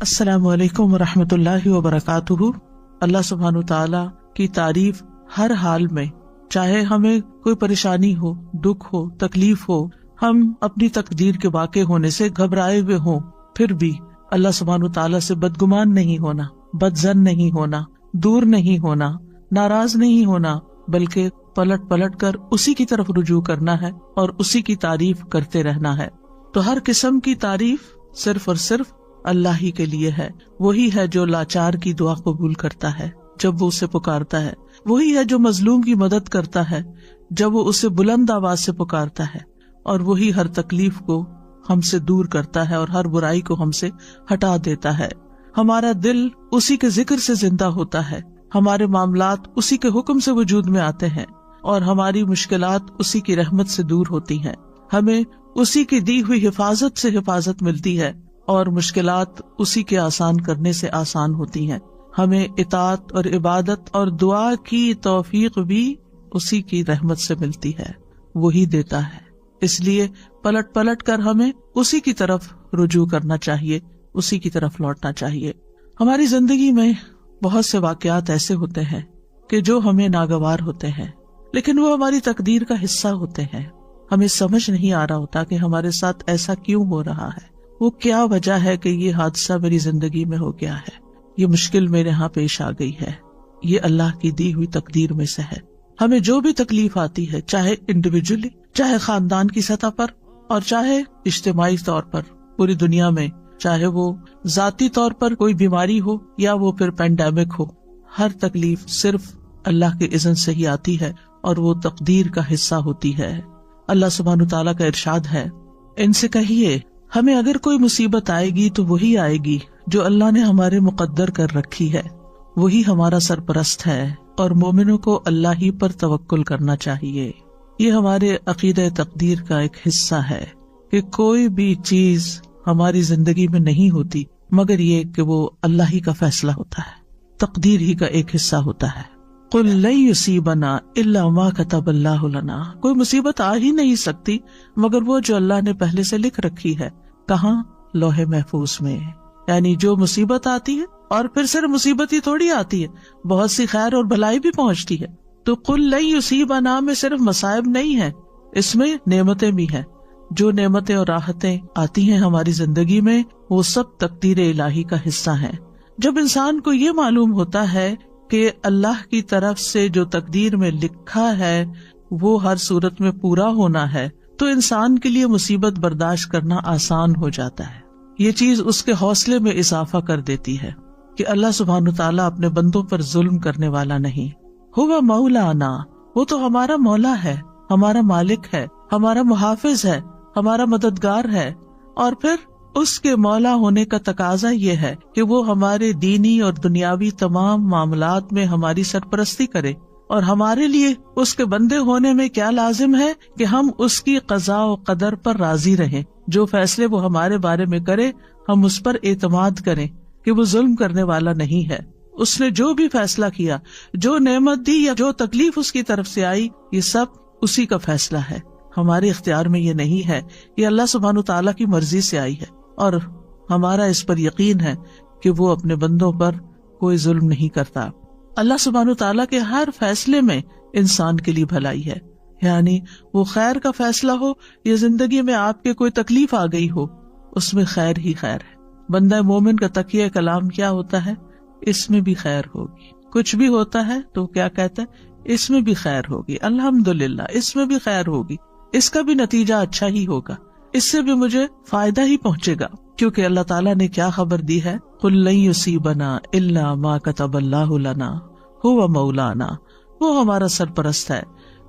السلام علیکم ورحمۃ اللہ وبرکاتہ۔ اللہ سبحانہ تعالیٰ کی تعریف ہر حال میں، چاہے ہمیں کوئی پریشانی ہو، دکھ ہو، تکلیف ہو، ہم اپنی تقدیر کے واقع ہونے سے گھبرائے ہوئے ہوں، پھر بھی اللہ سبحانہ تعالیٰ سے بدگمان نہیں ہونا، بدظن نہیں ہونا، دور نہیں ہونا، ناراض نہیں ہونا، بلکہ پلٹ پلٹ کر اسی کی طرف رجوع کرنا ہے اور اسی کی تعریف کرتے رہنا ہے۔ تو ہر قسم کی تعریف صرف اور صرف اللہ ہی کے لیے ہے۔ وہی ہے جو لاچار کی دعا قبول کرتا ہے جب وہ اسے پکارتا ہے، وہی ہے جو مظلوم کی مدد کرتا ہے جب وہ اسے بلند آواز سے پکارتا ہے، اور وہی ہر تکلیف کو ہم سے دور کرتا ہے اور ہر برائی کو ہم سے ہٹا دیتا ہے۔ ہمارا دل اسی کے ذکر سے زندہ ہوتا ہے، ہمارے معاملات اسی کے حکم سے وجود میں آتے ہیں، اور ہماری مشکلات اسی کی رحمت سے دور ہوتی ہیں۔ ہمیں اسی کی دی ہوئی حفاظت سے حفاظت ملتی ہے، اور مشکلات اسی کے آسان کرنے سے آسان ہوتی ہیں۔ ہمیں اطاعت اور عبادت اور دعا کی توفیق بھی اسی کی رحمت سے ملتی ہے، وہی دیتا ہے۔ اس لیے پلٹ پلٹ کر ہمیں اسی کی طرف رجوع کرنا چاہیے، اسی کی طرف لوٹنا چاہیے۔ ہماری زندگی میں بہت سے واقعات ایسے ہوتے ہیں کہ جو ہمیں ناگوار ہوتے ہیں، لیکن وہ ہماری تقدیر کا حصہ ہوتے ہیں۔ ہمیں سمجھ نہیں آ رہا ہوتا کہ ہمارے ساتھ ایسا کیوں ہو رہا ہے، وہ کیا وجہ ہے کہ یہ حادثہ میری زندگی میں ہو گیا ہے، یہ مشکل میرے ہاں پیش آ گئی ہے۔ یہ اللہ کی دی ہوئی تقدیر میں سے ہے۔ ہمیں جو بھی تکلیف آتی ہے، چاہے انڈیویجولی، چاہے خاندان کی سطح پر، اور چاہے اجتماعی طور پر پوری دنیا میں، چاہے وہ ذاتی طور پر کوئی بیماری ہو یا وہ پھر پینڈیمک ہو، ہر تکلیف صرف اللہ کے اذن سے ہی آتی ہے اور وہ تقدیر کا حصہ ہوتی ہے۔ اللہ سبحانہ تعالیٰ کا ارشاد ہے، ان سے کہیے ہمیں اگر کوئی مصیبت آئے گی تو وہی آئے گی جو اللہ نے ہمارے مقدر کر رکھی ہے، وہی ہمارا سرپرست ہے، اور مومنوں کو اللہ ہی پر توکل کرنا چاہیے۔ یہ ہمارے عقیدہ تقدیر کا ایک حصہ ہے کہ کوئی بھی چیز ہماری زندگی میں نہیں ہوتی مگر یہ کہ وہ اللہ ہی کا فیصلہ ہوتا ہے، تقدیر ہی کا ایک حصہ ہوتا ہے۔ قُلْ لَن يُصِيبَنَا إِلَّا مَا كَتَبَ اللَّهُ لَنَا، کوئی مصیبت آ ہی نہیں سکتی مگر وہ جو اللہ نے پہلے سے لکھ رکھی ہے۔ کہاں؟ لوح محفوظ میں۔ یعنی جو مصیبت آتی ہے، اور پھر صرف مصیبت ہی تھوڑی آتی ہے، بہت سی خیر اور بھلائی بھی پہنچتی ہے۔ تو قُلْ لَن يُصِيبَنَا میں صرف مصائب نہیں ہے، اس میں نعمتیں بھی ہیں۔ جو نعمتیں اور راحتیں آتی ہیں ہماری زندگی میں، وہ سب تقدیر الہی کا حصہ ہیں۔ جب انسان کو یہ معلوم ہوتا ہے کہ اللہ کی طرف سے جو تقدیر میں لکھا ہے وہ ہر صورت میں پورا ہونا ہے، تو انسان کے لیے مصیبت برداشت کرنا آسان ہو جاتا ہے۔ یہ چیز اس کے حوصلے میں اضافہ کر دیتی ہے کہ اللہ سبحانہ تعالیٰ اپنے بندوں پر ظلم کرنے والا نہیں۔ ہوا مولانا، وہ تو ہمارا مولا ہے، ہمارا مالک ہے، ہمارا محافظ ہے، ہمارا مددگار ہے، اور پھر اس کے مولا ہونے کا تقاضا یہ ہے کہ وہ ہمارے دینی اور دنیاوی تمام معاملات میں ہماری سرپرستی کرے، اور ہمارے لیے اس کے بندے ہونے میں کیا لازم ہے کہ ہم اس کی قضاء و قدر پر راضی رہیں۔ جو فیصلے وہ ہمارے بارے میں کرے ہم اس پر اعتماد کریں کہ وہ ظلم کرنے والا نہیں ہے۔ اس نے جو بھی فیصلہ کیا، جو نعمت دی یا جو تکلیف اس کی طرف سے آئی، یہ سب اسی کا فیصلہ ہے، ہمارے اختیار میں یہ نہیں ہے۔ یہ اللہ سبحانہ تعالیٰ کی مرضی سے آئی ہے، اور ہمارا اس پر یقین ہے کہ وہ اپنے بندوں پر کوئی ظلم نہیں کرتا۔ اللہ سبحانہ تعالیٰ کے ہر فیصلے میں انسان کے لیے بھلائی ہے، یعنی وہ خیر کا فیصلہ ہو یا زندگی میں آپ کے کوئی تکلیف آ گئی ہو، اس میں خیر ہی خیر ہے۔ بندہ مومن کا تقیہ کلام کیا ہوتا ہے؟ اس میں بھی خیر ہوگی۔ کچھ بھی ہوتا ہے تو کیا کہتا ہے؟ اس میں بھی خیر ہوگی، الحمدللہ، اس میں بھی خیر ہوگی، اس کا بھی نتیجہ اچھا ہی ہوگا، اس سے بھی مجھے فائدہ ہی پہنچے گا، کیونکہ اللہ تعالیٰ نے کیا خبر دی ہے؟ قُلْ لَن يُصِيبَنَا إِلَّا مَا كَتَبَ اللَّهُ لَنَا هُوَ مَوْلَانَا، وہ ہمارا سرپرست ہے،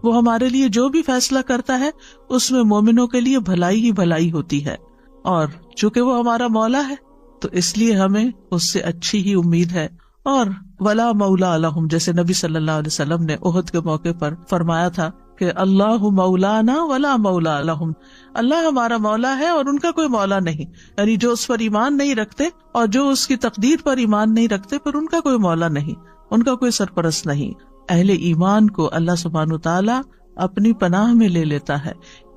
وہ ہمارے لیے جو بھی فیصلہ کرتا ہے اس میں مومنوں کے لیے بھلائی ہی بھلائی ہوتی ہے، اور چونکہ وہ ہمارا مولا ہے تو اس لیے ہمیں اس سے اچھی ہی امید ہے۔ اور وَلَا مَوْلَىٰ لَهُمْ، جیسے نبی صلی اللہ علیہ وسلم نے احد کے موقع پر فرمایا تھا کہ اللہ مولانا ولا مولا لہم، اللہ ہمارا مولا ہے اور ان کا کوئی مولا نہیں، یعنی جو اس پر ایمان نہیں رکھتے اور جو اس کی تقدیر پر ایمان نہیں رکھتے، پر ان کا کوئی مولا نہیں، ان کا کوئی سرپرست نہیں۔ اہل ایمان کو اللہ سبحانہ تعالیٰ اپنی پناہ میں لے لیتا ہے،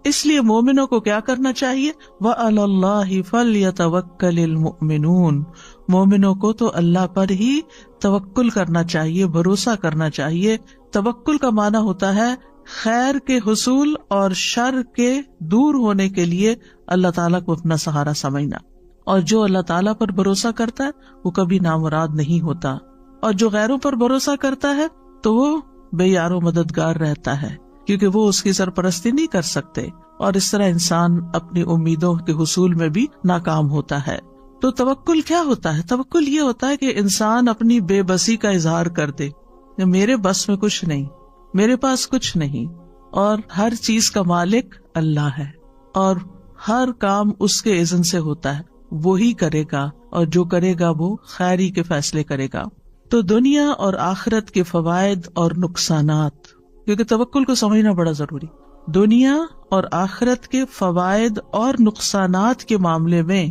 اس لیے مومنوں کو کیا کرنا چاہیے؟ وَعَلَى اللَّهِ فَلْيَتَوَكَّلِ الْمُؤْمِنُونَ، مومنوں کو تو اللہ پر ہی توکل کرنا چاہیے، بھروسہ کرنا چاہیے۔ توکل کا معنی ہوتا ہے خیر کے حصول اور شر کے دور ہونے کے لیے اللہ تعالیٰ کو اپنا سہارا سمجھنا، اور جو اللہ تعالیٰ پر بھروسہ کرتا ہے وہ کبھی نامراد نہیں ہوتا، اور جو غیروں پر بھروسہ کرتا ہے تو وہ بے یار و مددگار رہتا ہے، کیونکہ وہ اس کی سرپرستی نہیں کر سکتے، اور اس طرح انسان اپنی امیدوں کے حصول میں بھی ناکام ہوتا ہے۔ تو توکل کیا ہوتا ہے؟ توکل یہ ہوتا ہے کہ انسان اپنی بے بسی کا اظہار کر دے، میرے بس میں کچھ نہیں، میرے پاس کچھ نہیں، اور ہر چیز کا مالک اللہ ہے، اور ہر کام اس کے اذن سے ہوتا ہے، وہی کرے گا، اور جو کرے گا وہ خیری کے فیصلے کرے گا۔ تو دنیا اور آخرت کے فوائد اور نقصانات، کیونکہ توکل کو سمجھنا بڑا ضروری، دنیا اور آخرت کے فوائد اور نقصانات کے معاملے میں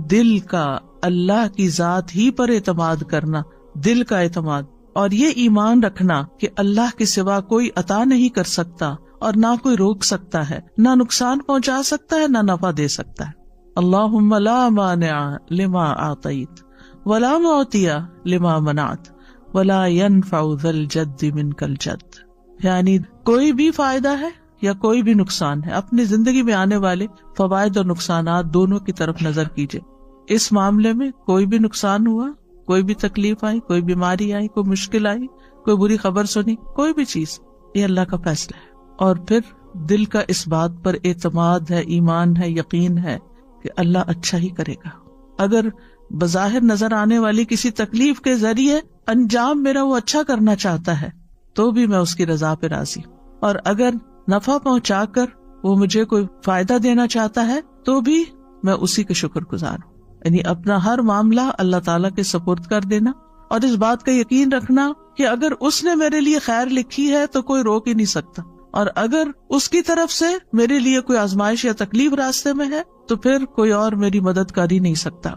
دل کا اللہ کی ذات ہی پر اعتماد کرنا، دل کا اعتماد، اور یہ ایمان رکھنا کہ اللہ کے سوا کوئی عطا نہیں کر سکتا اور نہ کوئی روک سکتا ہے، نہ نقصان پہنچا سکتا ہے، نہ نفع دے سکتا ہے۔ اللہم لا مانع لما اعطیت ولا معطی لما منعت ولا ينفع ذا الجد منک الجد، یعنی کوئی بھی فائدہ ہے یا کوئی بھی نقصان ہے، اپنی زندگی میں آنے والے فوائد اور نقصانات دونوں کی طرف نظر کیجئے۔ اس معاملے میں کوئی بھی نقصان ہوا، کوئی بھی تکلیف آئی، کوئی بیماری آئی، کوئی مشکل آئی، کوئی بری خبر سنی، کوئی بھی چیز، یہ اللہ کا فیصلہ ہے، اور پھر دل کا اس بات پر اعتماد ہے، ایمان ہے، یقین ہے کہ اللہ اچھا ہی کرے گا۔ اگر بظاہر نظر آنے والی کسی تکلیف کے ذریعے انجام میرا وہ اچھا کرنا چاہتا ہے تو بھی میں اس کی رضا پہ راضی، اور اگر نفع پہنچا کر وہ مجھے کوئی فائدہ دینا چاہتا ہے تو بھی میں اسی کے شکر گزار ہوں۔ یعنی اپنا ہر معاملہ اللہ تعالیٰ کے سپرد کر دینا، اور اس بات کا یقین رکھنا کہ اگر اس نے میرے لیے خیر لکھی ہے تو کوئی روک ہی نہیں سکتا، اور اگر اس کی طرف سے میرے لیے کوئی آزمائش یا تکلیف راستے میں ہے تو پھر کوئی اور میری مدد کر ہی نہیں سکتا۔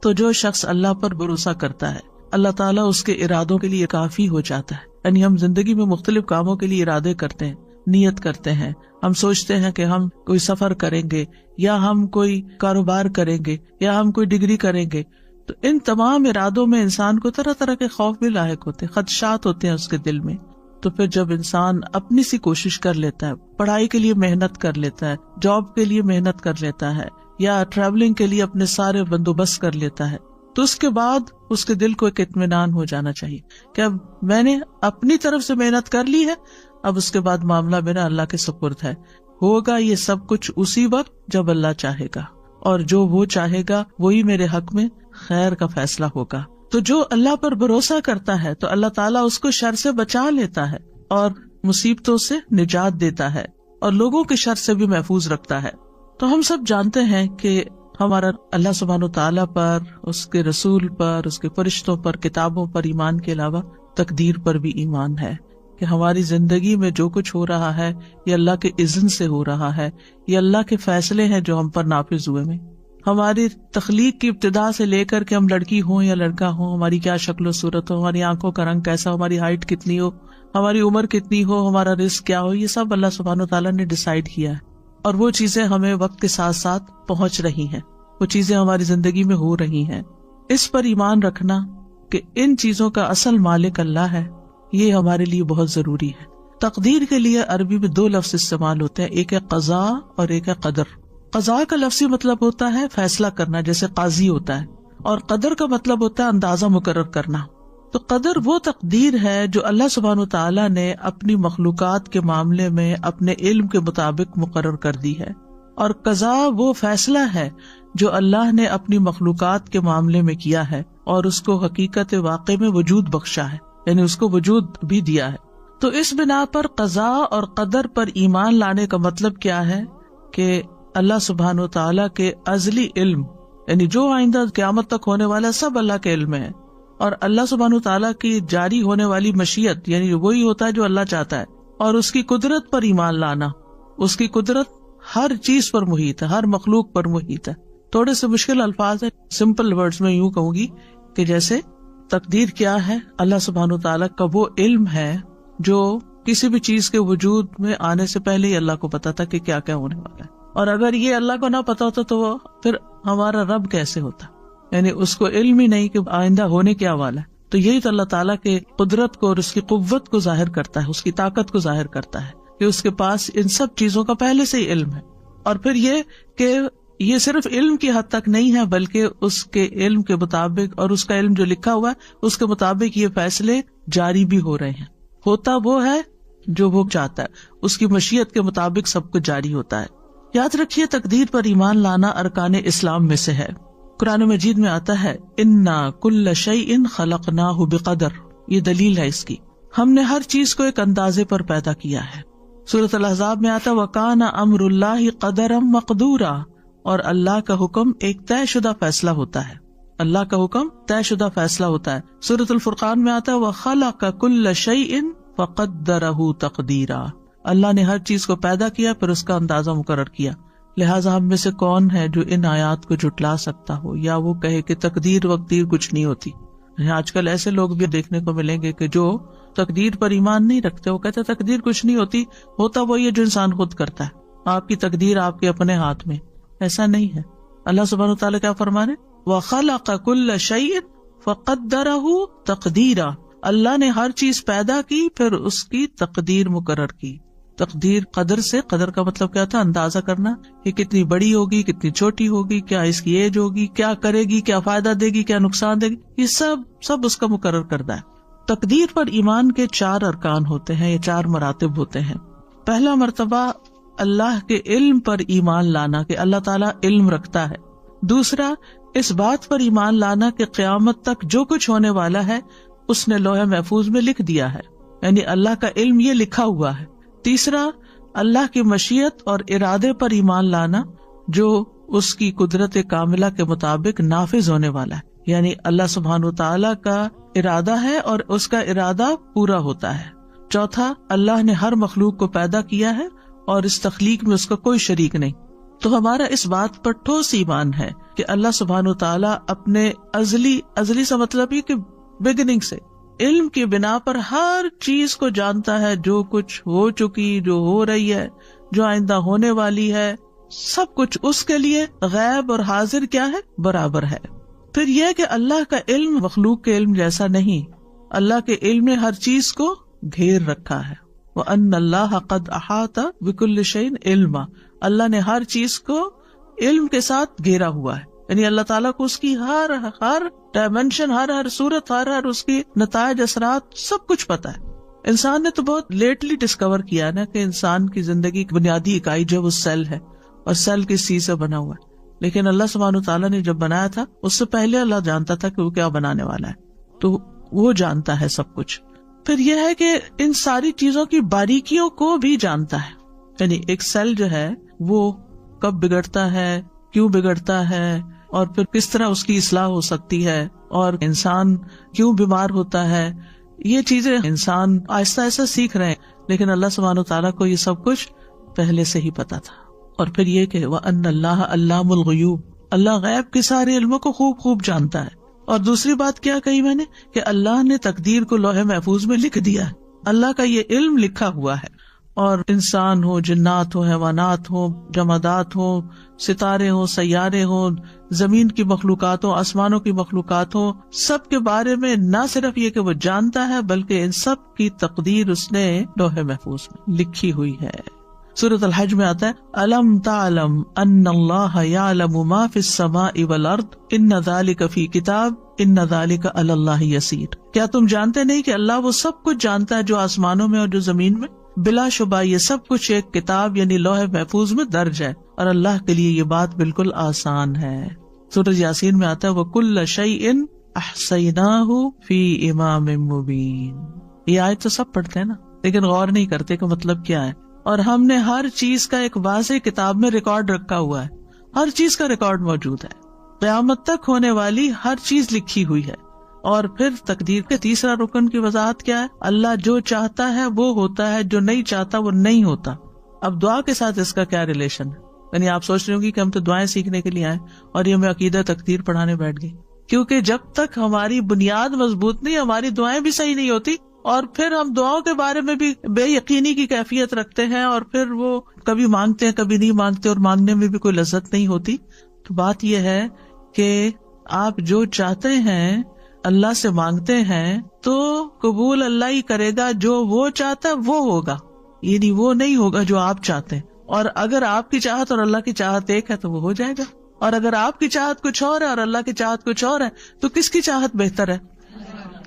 تو جو شخص اللہ پر بھروسہ کرتا ہے، اللہ تعالیٰ اس کے ارادوں کے لیے کافی ہو جاتا ہے۔ یعنی ہم زندگی میں مختلف کاموں کے لیے ارادے کرتے ہیں، نیت کرتے ہیں، ہم سوچتے ہیں کہ ہم کوئی سفر کریں گے، یا ہم کوئی کاروبار کریں گے، یا ہم کوئی ڈگری کریں گے، تو ان تمام ارادوں میں انسان کو طرح طرح کے خوف بھی لاحق ہوتے ہیں، خدشات ہوتے ہیں اس کے دل میں۔ تو پھر جب انسان اپنی سی کوشش کر لیتا ہے، پڑھائی کے لیے محنت کر لیتا ہے، جاب کے لیے محنت کر لیتا ہے، یا ٹریولنگ کے لیے اپنے سارے بندوبست کر لیتا ہے، تو اس کے بعد اس کے دل کو ایک اطمینان ہو جانا چاہیے کہ اب میں نے اپنی طرف سے محنت کر لی ہے، اب اس کے بعد معاملہ میرا اللہ کے سپرد ہے، ہوگا یہ سب کچھ اسی وقت جب اللہ چاہے گا، اور جو وہ چاہے گا وہی میرے حق میں خیر کا فیصلہ ہوگا۔ تو جو اللہ پر بھروسہ کرتا ہے تو اللہ تعالیٰ اس کو شر سے بچا لیتا ہے، اور مصیبتوں سے نجات دیتا ہے، اور لوگوں کے شر سے بھی محفوظ رکھتا ہے۔ تو ہم سب جانتے ہیں کہ ہمارا اللہ سبحانہ وتعالیٰ پر، اس کے رسول پر، اس کے فرشتوں پر، کتابوں پر ایمان کے علاوہ تقدیر پر بھی ایمان ہے، کہ ہماری زندگی میں جو کچھ ہو رہا ہے یہ اللہ کے اذن سے ہو رہا ہے، یہ اللہ کے فیصلے ہیں جو ہم پر نافذ ہوئے ہیں۔ ہماری تخلیق کی ابتدا سے لے کر کہ ہم لڑکی ہوں یا لڑکا ہوں، ہماری کیا شکل و صورت ہو، ہماری آنکھوں کا رنگ کیسا ہو، ہماری ہائٹ کتنی ہو، ہماری عمر کتنی ہو، ہمارا رزق کیا ہو، یہ سب اللہ سبحانہ وتعالیٰ نے ڈیسائیڈ کیا ہے، اور وہ چیزیں ہمیں وقت کے ساتھ ساتھ پہنچ رہی ہیں، وہ چیزیں ہماری زندگی میں ہو رہی ہیں۔ اس پر ایمان رکھنا کہ ان چیزوں کا اصل مالک اللہ ہے، یہ ہمارے لیے بہت ضروری ہے۔ تقدیر کے لیے عربی میں دو لفظ استعمال ہوتے ہیں، ایک ہے قضاء اور ایک ہے قدر۔ قضاء کا لفظی مطلب ہوتا ہے فیصلہ کرنا، جیسے قاضی ہوتا ہے، اور قدر کا مطلب ہوتا ہے اندازہ مقرر کرنا۔ تو قدر وہ تقدیر ہے جو اللہ سبحانہ وتعالیٰ نے اپنی مخلوقات کے معاملے میں اپنے علم کے مطابق مقرر کر دی ہے، اور قضاء وہ فیصلہ ہے جو اللہ نے اپنی مخلوقات کے معاملے میں کیا ہے، اور اس کو حقیقت واقع میں وجود بخشا ہے، یعنی اس کو وجود بھی دیا ہے۔ تو اس بنا پر قضاء اور قدر پر ایمان لانے کا مطلب کیا ہے کہ اللہ سبحانہ وتعالیٰ کے ازلی علم، یعنی جو آئندہ قیامت تک ہونے والا سب اللہ کے علم میں ہے، اور اللہ سبحانہ وتعالیٰ کی جاری ہونے والی مشیت، یعنی وہی ہوتا ہے جو اللہ چاہتا ہے، اور اس کی قدرت پر ایمان لانا۔ اس کی قدرت ہر چیز پر محیط ہے، ہر مخلوق پر محیط ہے۔ تھوڑے سے مشکل الفاظ ہیں، سمپل ورڈز میں یوں کہوں گی کہ جیسے تقدیر کیا ہے، اللہ سبحانہ وتعالیٰ کا وہ علم ہے جو کسی بھی چیز کے وجود میں آنے سے پہلے ہی اللہ کو پتا تھا کہ کیا کیا ہونے والا ہے. اور اگر یہ اللہ کو نہ پتا ہوتا تو وہ پھر ہمارا رب کیسے ہوتا؟ یعنی اس کو علم ہی نہیں کہ آئندہ ہونے کیا والا ہے. تو یہی تو اللہ تعالیٰ کے قدرت کو اور اس کی قوت کو ظاہر کرتا ہے، اس کی طاقت کو ظاہر کرتا ہے کہ اس کے پاس ان سب چیزوں کا پہلے سے ہی علم ہے. اور پھر یہ کہ یہ صرف علم کی حد تک نہیں ہے، بلکہ اس کے علم کے مطابق اور اس کا علم جو لکھا ہوا ہے اس کے مطابق یہ فیصلے جاری بھی ہو رہے ہیں. ہوتا وہ ہے جو وہ چاہتا ہے، اس کی مشیت کے مطابق سب کچھ جاری ہوتا ہے. یاد رکھیے تقدیر پر ایمان لانا ارکان اسلام میں سے ہے. قرآن مجید میں آتا ہے انا کل شیء خلقناہ بقدر، یہ دلیل ہے اس کی، ہم نے ہر چیز کو ایک اندازے پر پیدا کیا ہے. سورۃ الاحزاب میں آتا وکان امر اللہ قدرا مقدورا، اور اللہ کا حکم ایک طے شدہ فیصلہ ہوتا ہے. اللہ کا حکم طے شدہ فیصلہ ہوتا ہے. سورۃ الفرقان میں آتا ہے وخلق کل شیء فقدرہ تقدیرا، اللہ نے ہر چیز کو پیدا کیا پھر اس کا اندازہ مقرر کیا. لہٰذا ہم میں سے کون ہے جو ان آیات کو جھٹلا سکتا ہو یا وہ کہے کہ تقدیر وقدیر کچھ نہیں ہوتی. آج کل ایسے لوگ بھی دیکھنے کو ملیں گے کہ جو تقدیر پر ایمان نہیں رکھتے، وہ کہتے تقدیر کچھ نہیں ہوتی، ہوتا وہی ہے جو انسان خود کرتا ہے، آپ کی تقدیر آپ کے اپنے ہاتھ میں. ایسا نہیں ہے. اللہ سبحانہ وتعالیٰ کیا فرما رہے وَخَلَقَ كُلَّ شَيْءٍ فَقَدَّرَهُ تَقْدِيرًا، اللہ نے ہر چیز پیدا کی پھر اس کی تقدیر مقرر کی. تقدیر قدر سے، قدر کا مطلب کیا تھا؟ اندازہ کرنا کہ کتنی بڑی ہوگی، کتنی چھوٹی ہوگی، کیا اس کی ایج ہوگی، کیا کرے گی، کیا فائدہ دے گی، کیا نقصان دے گی، یہ سب اس کا مقرر کردہ ہے. تقدیر پر ایمان کے 4 ارکان ہوتے ہیں، یہ 4 مراتب ہوتے ہیں. پہلا مرتبہ اللہ کے علم پر ایمان لانا کہ اللہ تعالیٰ علم رکھتا ہے. دوسرا اس بات پر ایمان لانا کہ قیامت تک جو کچھ ہونے والا ہے اس نے لوح محفوظ میں لکھ دیا ہے، یعنی اللہ کا علم یہ لکھا ہوا ہے. تیسرا اللہ کی مشیت اور ارادے پر ایمان لانا جو اس کی قدرت کاملہ کے مطابق نافذ ہونے والا ہے، یعنی اللہ سبحانہ وتعالیٰ کا ارادہ ہے اور اس کا ارادہ پورا ہوتا ہے. چوتھا اللہ نے ہر مخلوق کو پیدا کیا ہے اور اس تخلیق میں اس کا کوئی شریک نہیں. تو ہمارا اس بات پر ٹھوس ایمان ہے کہ اللہ سبحانہ وتعالیٰ اپنے ازلی سے مطلب یہ کہ بگننگ سے علم کی بنا پر ہر چیز کو جانتا ہے، جو کچھ ہو چکی، جو ہو رہی ہے، جو آئندہ ہونے والی ہے، سب کچھ اس کے لیے غیب اور حاضر کیا ہے؟ برابر ہے. پھر یہ کہ اللہ کا علم مخلوق کے علم جیسا نہیں، اللہ کے علم نے ہر چیز کو گھیر رکھا ہے. وَأَنَّ اللَّهَ قَدْ أَحَاطَ بِكُلِّ شَيْءٍ عِلْمًا، اللہ نے ہر چیز کو علم کے ساتھ گھیرا ہوا ہے، یعنی اللہ تعالیٰ کو اس کی ہر ڈائمینشن، ہر صورت، ہر اس کی نتائج، اثرات، سب کچھ پتا ہے. انسان نے تو بہت لیٹلی ڈسکور کیا نا کہ انسان کی زندگی کی بنیادی اکائی جو وہ سیل ہے، اور سیل کس چیز سے بنا ہوا ہے. لیکن اللہ سبحانہ وتعالیٰ نے جب بنایا تھا اس سے پہلے اللہ جانتا تھا کہ وہ کیا بنانے والا ہے، تو وہ جانتا ہے سب کچھ. پھر یہ ہے کہ ان ساری چیزوں کی باریکیوں کو بھی جانتا ہے، یعنی ایک سیل جو ہے وہ کب بگڑتا ہے، کیوں بگڑتا ہے، اور پھر کس طرح اس کی اصلاح ہو سکتی ہے، اور انسان کیوں بیمار ہوتا ہے. یہ چیزیں انسان آہستہ آہستہ سیکھ رہے ہیں، لیکن اللہ سبحانہ وتعالیٰ کو یہ سب کچھ پہلے سے ہی پتا تھا. اور پھر یہ کہ وَأَنَّ اللَّهَ عَلَّامُ الْغُیُوبِ، اللہ غیب کے سارے علموں کو خوب جانتا ہے. اور دوسری بات کیا کہی میں نے کہ اللہ نے تقدیر کو لوح محفوظ میں لکھ دیا ہے، اللہ کا یہ علم لکھا ہوا ہے. اور انسان ہو، جنات ہو، حیوانات ہو، جمادات ہو، ستارے ہو، سیارے ہو، زمین کی مخلوقات ہو، آسمانوں کی مخلوقات ہو، سب کے بارے میں نہ صرف یہ کہ وہ جانتا ہے بلکہ ان سب کی تقدیر اس نے لوح محفوظ میں لکھی ہوئی ہے. سورۃ الحج میں آتا ہے الم تعلم ان اللہ یعلم ما فی السماء والارض ان ذلک فی کتاب ان ذلک علی اللہ یسیر. کیا تم جانتے نہیں کہ اللہ وہ سب کچھ جانتا ہے جو آسمانوں میں اور جو زمین میں؟ بلا شبہ یہ سب کچھ ایک کتاب یعنی لوح محفوظ میں درج ہے، اور اللہ کے لیے یہ بات بالکل آسان ہے. سورۃ یاسین میں آتا ہے وَكُلَّ شَيْءٍ أَحْصَيْنَاهُ فِي إِمَامٍ مُبِينٍ. یہ آیت تو سب پڑھتے ہیں نا، لیکن غور نہیں کرتے کہ مطلب کیا ہے. اور ہم نے ہر چیز کا ایک واضح کتاب میں ریکارڈ رکھا ہوا ہے، ہر چیز کا ریکارڈ موجود ہے، قیامت تک ہونے والی ہر چیز لکھی ہوئی ہے. اور پھر تقدیر کے تیسرا رکن کی وضاحت کیا ہے؟ اللہ جو چاہتا ہے وہ ہوتا ہے، جو نہیں چاہتا وہ نہیں ہوتا. اب دعا کے ساتھ اس کا کیا ریلیشن ہے؟ یعنی آپ سوچ رہے ہوں گی کہ ہم تو دعائیں سیکھنے کے لیے آئے اور یہ میں عقیدہ تقدیر پڑھانے بیٹھ گئی. کیونکہ جب تک ہماری بنیاد مضبوط نہیں، ہماری دعائیں بھی صحیح نہیں ہوتی اور پھر ہم دعاؤں کے بارے میں بھی بے یقینی کی کیفیت رکھتے ہیں، اور پھر وہ کبھی مانگتے ہیں کبھی نہیں مانگتے، اور مانگنے میں بھی کوئی لذت نہیں ہوتی. تو بات یہ ہے کہ آپ جو چاہتے ہیں اللہ سے مانگتے ہیں تو قبول اللہ ہی کرے گا. جو وہ چاہتا ہے وہ ہوگا، یعنی وہ نہیں ہوگا جو آپ چاہتے ہیں. اور اگر آپ کی چاہت اور اللہ کی چاہت ایک ہے تو وہ ہو جائے گا. اور اگر آپ کی چاہت کچھ اور ہے اور اللہ کی چاہت کچھ اور ہے تو کس کی چاہت بہتر ہے؟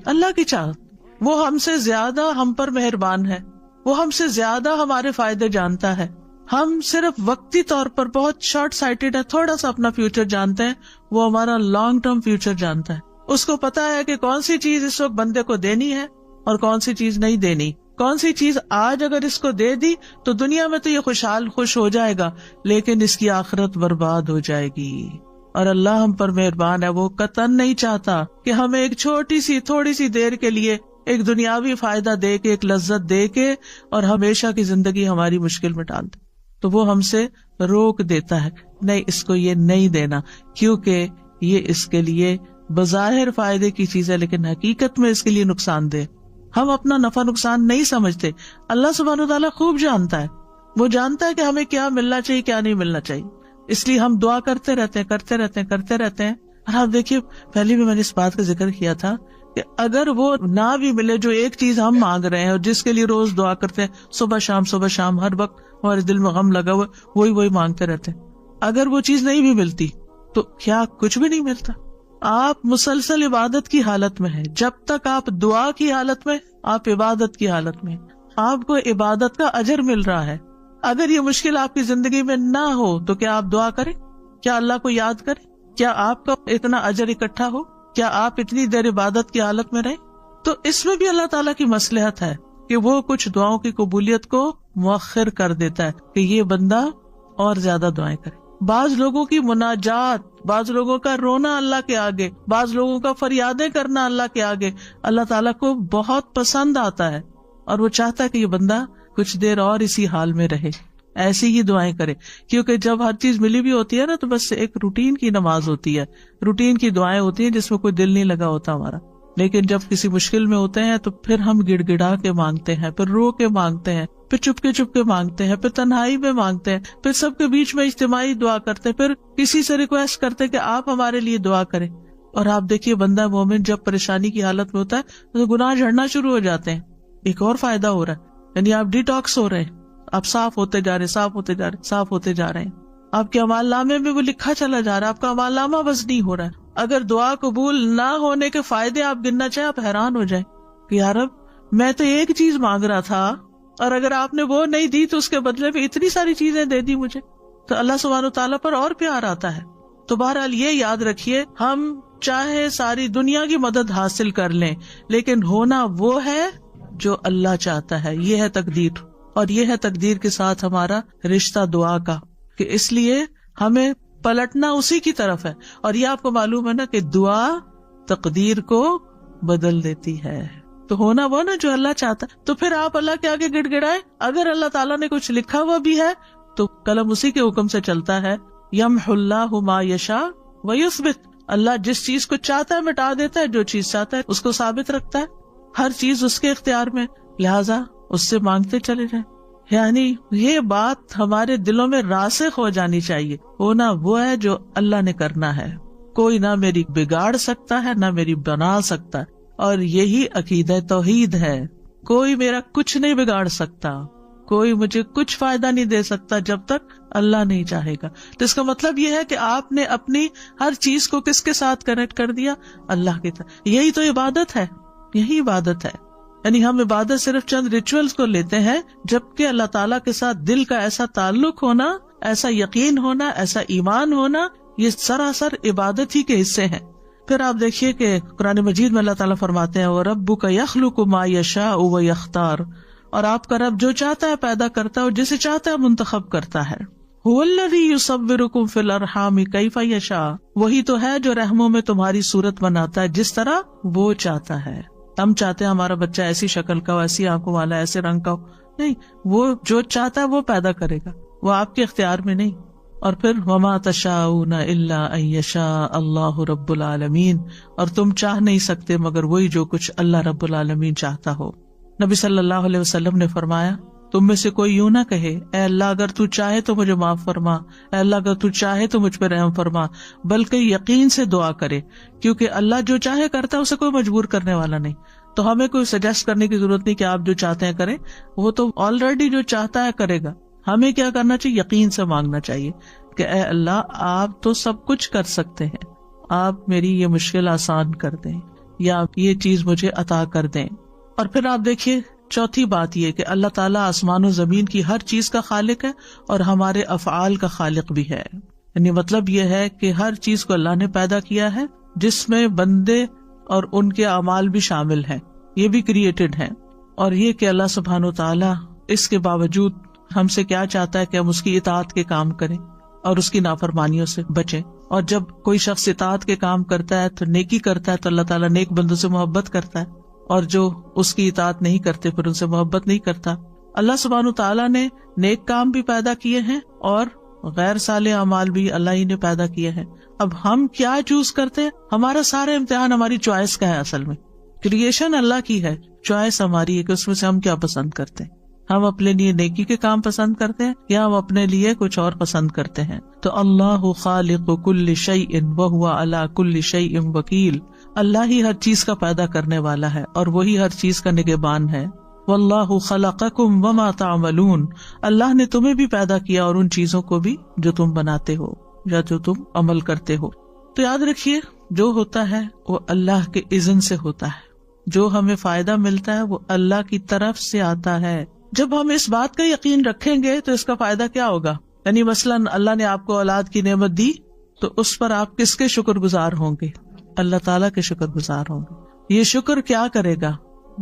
اللہ کی چاہت. وہ ہم سے زیادہ ہم پر مہربان ہے، وہ ہم سے زیادہ ہمارے فائدے جانتا ہے. ہم صرف وقتی طور پر بہت شارٹ سائٹڈ ہے، تھوڑا سا اپنا فیوچر جانتے ہیں، وہ ہمارا لانگ ٹرم فیوچر جانتا ہے. اس کو پتا ہے کہ کون سی چیز اس وقت بندے کو دینی ہے اور کون سی چیز نہیں دینی. کون سی چیز آج اگر اس کو دے دی تو دنیا میں تو یہ خوش ہو جائے گا، لیکن اس کی آخرت برباد ہو جائے گی. اور اللہ ہم پر مہربان ہے، وہ قطعاً نہیں چاہتا کہ ہمیں ایک چھوٹی سی تھوڑی سی دیر کے لیے ایک دنیاوی فائدہ دے کے، ایک لذت دے کے، اور ہمیشہ کی زندگی ہماری مشکل میں ڈال دے. تو وہ ہم سے روک دیتا ہے، نہیں اس کو یہ نہیں دینا، کیونکہ یہ اس کے لیے بظاہر فائدے کی چیز ہے لیکن حقیقت میں اس کے لیے نقصان دہ. ہم اپنا نفع نقصان نہیں سمجھتے، اللہ سبحانہ وتعالیٰ خوب جانتا ہے. وہ جانتا ہے کہ ہمیں کیا ملنا چاہیے کیا نہیں ملنا چاہیے، اس لیے ہم دعا کرتے رہتے ہیں. اور آپ دیکھیے، پہلے بھی میں نے اس بات کا ذکر کیا تھا کہ اگر وہ نہ بھی ملے جو ایک چیز ہم مانگ رہے ہیں اور جس کے لیے روز دعا کرتے ہیں، صبح شام ہر وقت ہمارے دل میں غم لگا ہوا، وہی مانگتے رہتے ہیں، اگر وہ چیز نہیں بھی ملتی تو کیا کچھ بھی نہیں ملتا؟ آپ مسلسل عبادت کی حالت میں ہیں. جب تک آپ دعا کی حالت میں، آپ عبادت کی حالت میں، آپ کو عبادت کا اجر مل رہا ہے. اگر یہ مشکل آپ کی زندگی میں نہ ہو تو کیا آپ دعا کریں؟ کیا اللہ کو یاد کریں؟ کیا آپ کا اتنا اجر اکٹھا ہو؟ کیا آپ اتنی دیر عبادت کی حالت میں رہیں؟ تو اس میں بھی اللہ تعالیٰ کی مصلحت ہے کہ وہ کچھ دعاؤں کی قبولیت کو مؤخر کر دیتا ہے کہ یہ بندہ اور زیادہ دعائیں کرے. بعض لوگوں کی مناجات، بعض لوگوں کا رونا اللہ کے آگے، بعض لوگوں کا فریادیں کرنا اللہ کے آگے اللہ تعالیٰ کو بہت پسند آتا ہے، اور وہ چاہتا ہے کہ یہ بندہ کچھ دیر اور اسی حال میں رہے، ایسی ہی دعائیں کرے. کیونکہ جب ہر چیز ملی بھی ہوتی ہے نا تو بس ایک روٹین کی نماز ہوتی ہے، روٹین کی دعائیں ہوتی ہیں جس میں کوئی دل نہیں لگا ہوتا ہمارا. لیکن جب کسی مشکل میں ہوتے ہیں تو پھر ہم گڑ گڑا کے مانگتے ہیں، پھر رو کے مانگتے ہیں، پھر چپ کے مانگتے ہیں، پھر تنہائی میں مانگتے ہیں، پھر سب کے بیچ میں اجتماعی دعا کرتے ہیں، پھر کسی سے ریکویسٹ کرتے ہیں کہ آپ ہمارے لیے دعا کریں. اور آپ دیکھیے بندہ مومن جب پریشانی کی حالت میں ہوتا ہے تو گناہ جھڑنا شروع ہو جاتے ہیں. ایک اور فائدہ ہو رہا ہے، یعنی آپ ڈیٹاکس ہو رہے ہیں، آپ صاف ہوتے جا رہے ہیں. آپ کے اعمال نامے میں وہ لکھا چلا جا رہا ہے، آپ کا اعمال نامہ بس نہیں ہو رہا ہے. اگر دعا قبول نہ ہونے کے فائدے آپ گننا چاہیں، آپ حیران ہو جائیں کہ یا رب میں تو ایک چیز مانگ رہا تھا اور اگر آپ نے وہ نہیں دی تو اس کے بدلے میں اتنی ساری چیزیں دے دی مجھے. تو اللہ سبحانہ وتعالیٰ پر اور پیار آتا ہے. تو بہرحال یہ یاد رکھیے، ہم چاہے ساری دنیا کی مدد حاصل کر لیں لیکن ہونا وہ ہے جو اللہ چاہتا ہے. یہ ہے تقدیر، اور یہ ہے تقدیر کے ساتھ ہمارا رشتہ دعا کا، کہ اس لیے ہمیں پلٹنا اسی کی طرف ہے. اور یہ آپ کو معلوم ہے نا کہ دعا تقدیر کو بدل دیتی ہے. تو ہونا وہ نا جو اللہ چاہتا ہے. تو پھر آپ اللہ کے آگے گڑ گڑائے. اگر اللہ تعالیٰ نے کچھ لکھا ہوا بھی ہے تو قلم اسی کے حکم سے چلتا ہے. یمحو اللہ ما یشاء ویثبت. اللہ جس چیز کو چاہتا ہے مٹا دیتا ہے، جو چیز چاہتا ہے اس کو ثابت رکھتا ہے. ہر چیز اس کے اختیار میں، لہٰذا اس سے مانگتے چلے جائیں. یعنی یہ بات ہمارے دلوں میں راسخ ہو جانی چاہیے. ہونا وہ ہے جو اللہ نے کرنا ہے، کوئی نہ میری بگاڑ سکتا ہے نہ میری بنا سکتا ہے. اور یہی عقیدہ توحید ہے. کوئی میرا کچھ نہیں بگاڑ سکتا، کوئی مجھے کچھ فائدہ نہیں دے سکتا جب تک اللہ نہیں چاہے گا. تو اس کا مطلب یہ ہے کہ آپ نے اپنی ہر چیز کو کس کے ساتھ کنیکٹ کر دیا؟ اللہ کے ساتھ. یہی تو عبادت ہے، یہی عبادت ہے. یعنی ہم عبادت صرف چند ریچولز کو لیتے ہیں، جبکہ اللہ تعالیٰ کے ساتھ دل کا ایسا تعلق ہونا، ایسا یقین ہونا، ایسا ایمان ہونا، یہ سراسر عبادت ہی کے حصے ہیں. پھر آپ دیکھیے کہ قرآن مجید میں اللہ تعالیٰ فرماتے ہیں وَرَبُّكَ يَخْلُقُ مَا يَشَاءُ وَيَخْتَارُ. اور آپ کا رب جو چاہتا ہے پیدا کرتا ہے اور جسے چاہتا ہے منتخب کرتا ہے. هُوَ الَّذِي يُصَوِّرُكُمْ فِي الْأَرْحَامِ كَيْفَ يَشَاءُ. وہی تو ہے جو رحموں میں تمہاری صورت بناتا ہے جس طرح وہ چاہتا ہے. ہم چاہتے ہیں ہمارا بچہ ایسی شکل کا ہو، ایسی آنکھوں والا، ایسے رنگ کا ہو. نہیں، وہ جو چاہتا ہے وہ پیدا کرے گا، وہ آپ کے اختیار میں نہیں. اور پھر وما تشاؤون الا ان یشاء اللہ رب العالمین، اور تم چاہ نہیں سکتے مگر وہی جو کچھ اللہ رب العالمین چاہتا ہو۔ نبی صلی اللہ علیہ وسلم نے فرمایا، تم میں سے کوئی یوں نہ کہے اے اللہ اگر تو چاہے تو مجھے معاف فرما، اے اللہ اگر تو چاہے تو مجھ پہ رحم فرما، بلکہ یقین سے دعا کرے، کیونکہ اللہ جو چاہے کرتا ہے، اسے کوئی مجبور کرنے والا نہیں۔ تو ہمیں کوئی سجیسٹ کرنے کی ضرورت نہیں کہ آپ جو چاہتے ہیں کریں، وہ تو آلریڈی جو چاہتا ہے کرے گا۔ ہمیں کیا کرنا چاہیے؟ یقین سے مانگنا چاہیے کہ اے اللہ آپ تو سب کچھ کر سکتے ہیں، آپ میری یہ مشکل آسان کر دیں یا آپ یہ چیز مجھے عطا کر دیں۔ اور پھر آپ دیکھیے چوتھی بات یہ کہ اللہ تعالیٰ آسمان و زمین کی ہر چیز کا خالق ہے اور ہمارے افعال کا خالق بھی ہے۔ یعنی مطلب یہ ہے کہ ہر چیز کو اللہ نے پیدا کیا ہے، جس میں بندے اور ان کے اعمال بھی شامل ہیں، یہ بھی کریٹڈ ہیں۔ اور یہ کہ اللہ سبحانہ و تعالیٰ اس کے باوجود ہم سے کیا چاہتا ہے کہ ہم اس کی اطاعت کے کام کریں اور اس کی نافرمانیوں سے بچیں۔ اور جب کوئی شخص اطاعت کے کام کرتا ہے تو نیکی کرتا ہے تو اللہ تعالیٰ نیک بندوں سے محبت کرتا ہے، اور جو اس کی اطاعت نہیں کرتے پھر ان سے محبت نہیں کرتا۔ اللہ سبحانہ تعالیٰ نے نیک کام بھی پیدا کیے ہیں اور غیر صالح اعمال بھی اللہ ہی نے پیدا کیے ہیں۔ اب ہم کیا چوز کرتے ہیں؟ ہمارا سارا امتحان ہماری چوائس کا ہے۔ اصل میں کریشن اللہ کی ہے، چوائس ہماری ہے کہ اس میں سے ہم کیا پسند کرتے ہیں۔ ہم اپنے لیے نیکی کے کام پسند کرتے ہیں یا ہم اپنے لیے کچھ اور پسند کرتے ہیں۔ تو اللہ خالق کل شیء وہو علی کل شیء وکیل، اللہ ہی ہر چیز کا پیدا کرنے والا ہے اور وہی ہر چیز کا نگہبان ہے۔ واللہ خلقکم وما تعملون، اللہ نے تمہیں بھی پیدا کیا اور ان چیزوں کو بھی جو تم بناتے ہو یا جو تم عمل کرتے ہو۔ تو یاد رکھیے جو ہوتا ہے وہ اللہ کے اذن سے ہوتا ہے، جو ہمیں فائدہ ملتا ہے وہ اللہ کی طرف سے آتا ہے۔ جب ہم اس بات کا یقین رکھیں گے تو اس کا فائدہ کیا ہوگا؟ یعنی مثلاً اللہ نے آپ کو اولاد کی نعمت دی تو اس پر آپ کس کے شکر گزار ہوں گے؟ اللہ تعالیٰ کے شکر گزار ہوں گے۔ یہ شکر کیا کرے گا؟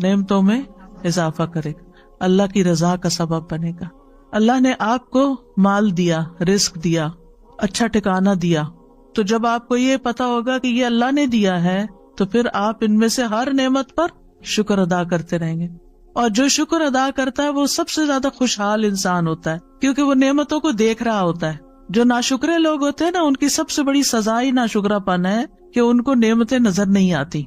نعمتوں میں اضافہ کرے گا، اللہ کی رضا کا سبب بنے گا۔ اللہ نے آپ کو مال دیا، رزق دیا، اچھا ٹھکانہ دیا، تو جب آپ کو یہ پتا ہوگا کہ یہ اللہ نے دیا ہے تو پھر آپ ان میں سے ہر نعمت پر شکر ادا کرتے رہیں گے۔ اور جو شکر ادا کرتا ہے وہ سب سے زیادہ خوشحال انسان ہوتا ہے، کیونکہ وہ نعمتوں کو دیکھ رہا ہوتا ہے۔ جو ناشکرے لوگ ہوتے ہیں نا، ان کی سب سے بڑی سزا ہی ناشکرا پن ہے کہ ان کو نعمتیں نظر نہیں آتی۔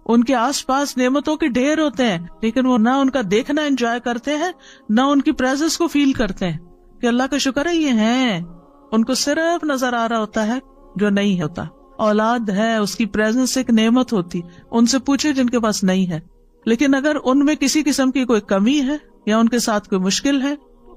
ان کے آس پاس نعمتوں کے ڈھیر ہوتے ہیں لیکن وہ نہ ان کا دیکھنا انجوائے کرتے ہیں، نہ ان کی پریزنس کو فیل کرتے ہیں کہ اللہ کا شکر ہے یہ ہیں۔ ان کو صرف نظر آ رہا ہوتا ہے جو نہیں ہوتا۔ اولاد ہے، اس کی پریزنس ایک نعمت ہوتی، ان سے پوچھے جن کے پاس نہیں ہے۔ لیکن اگر ان میں کسی قسم کی کوئی کمی ہے یا ان کے ساتھ کوئی مشکل ہے،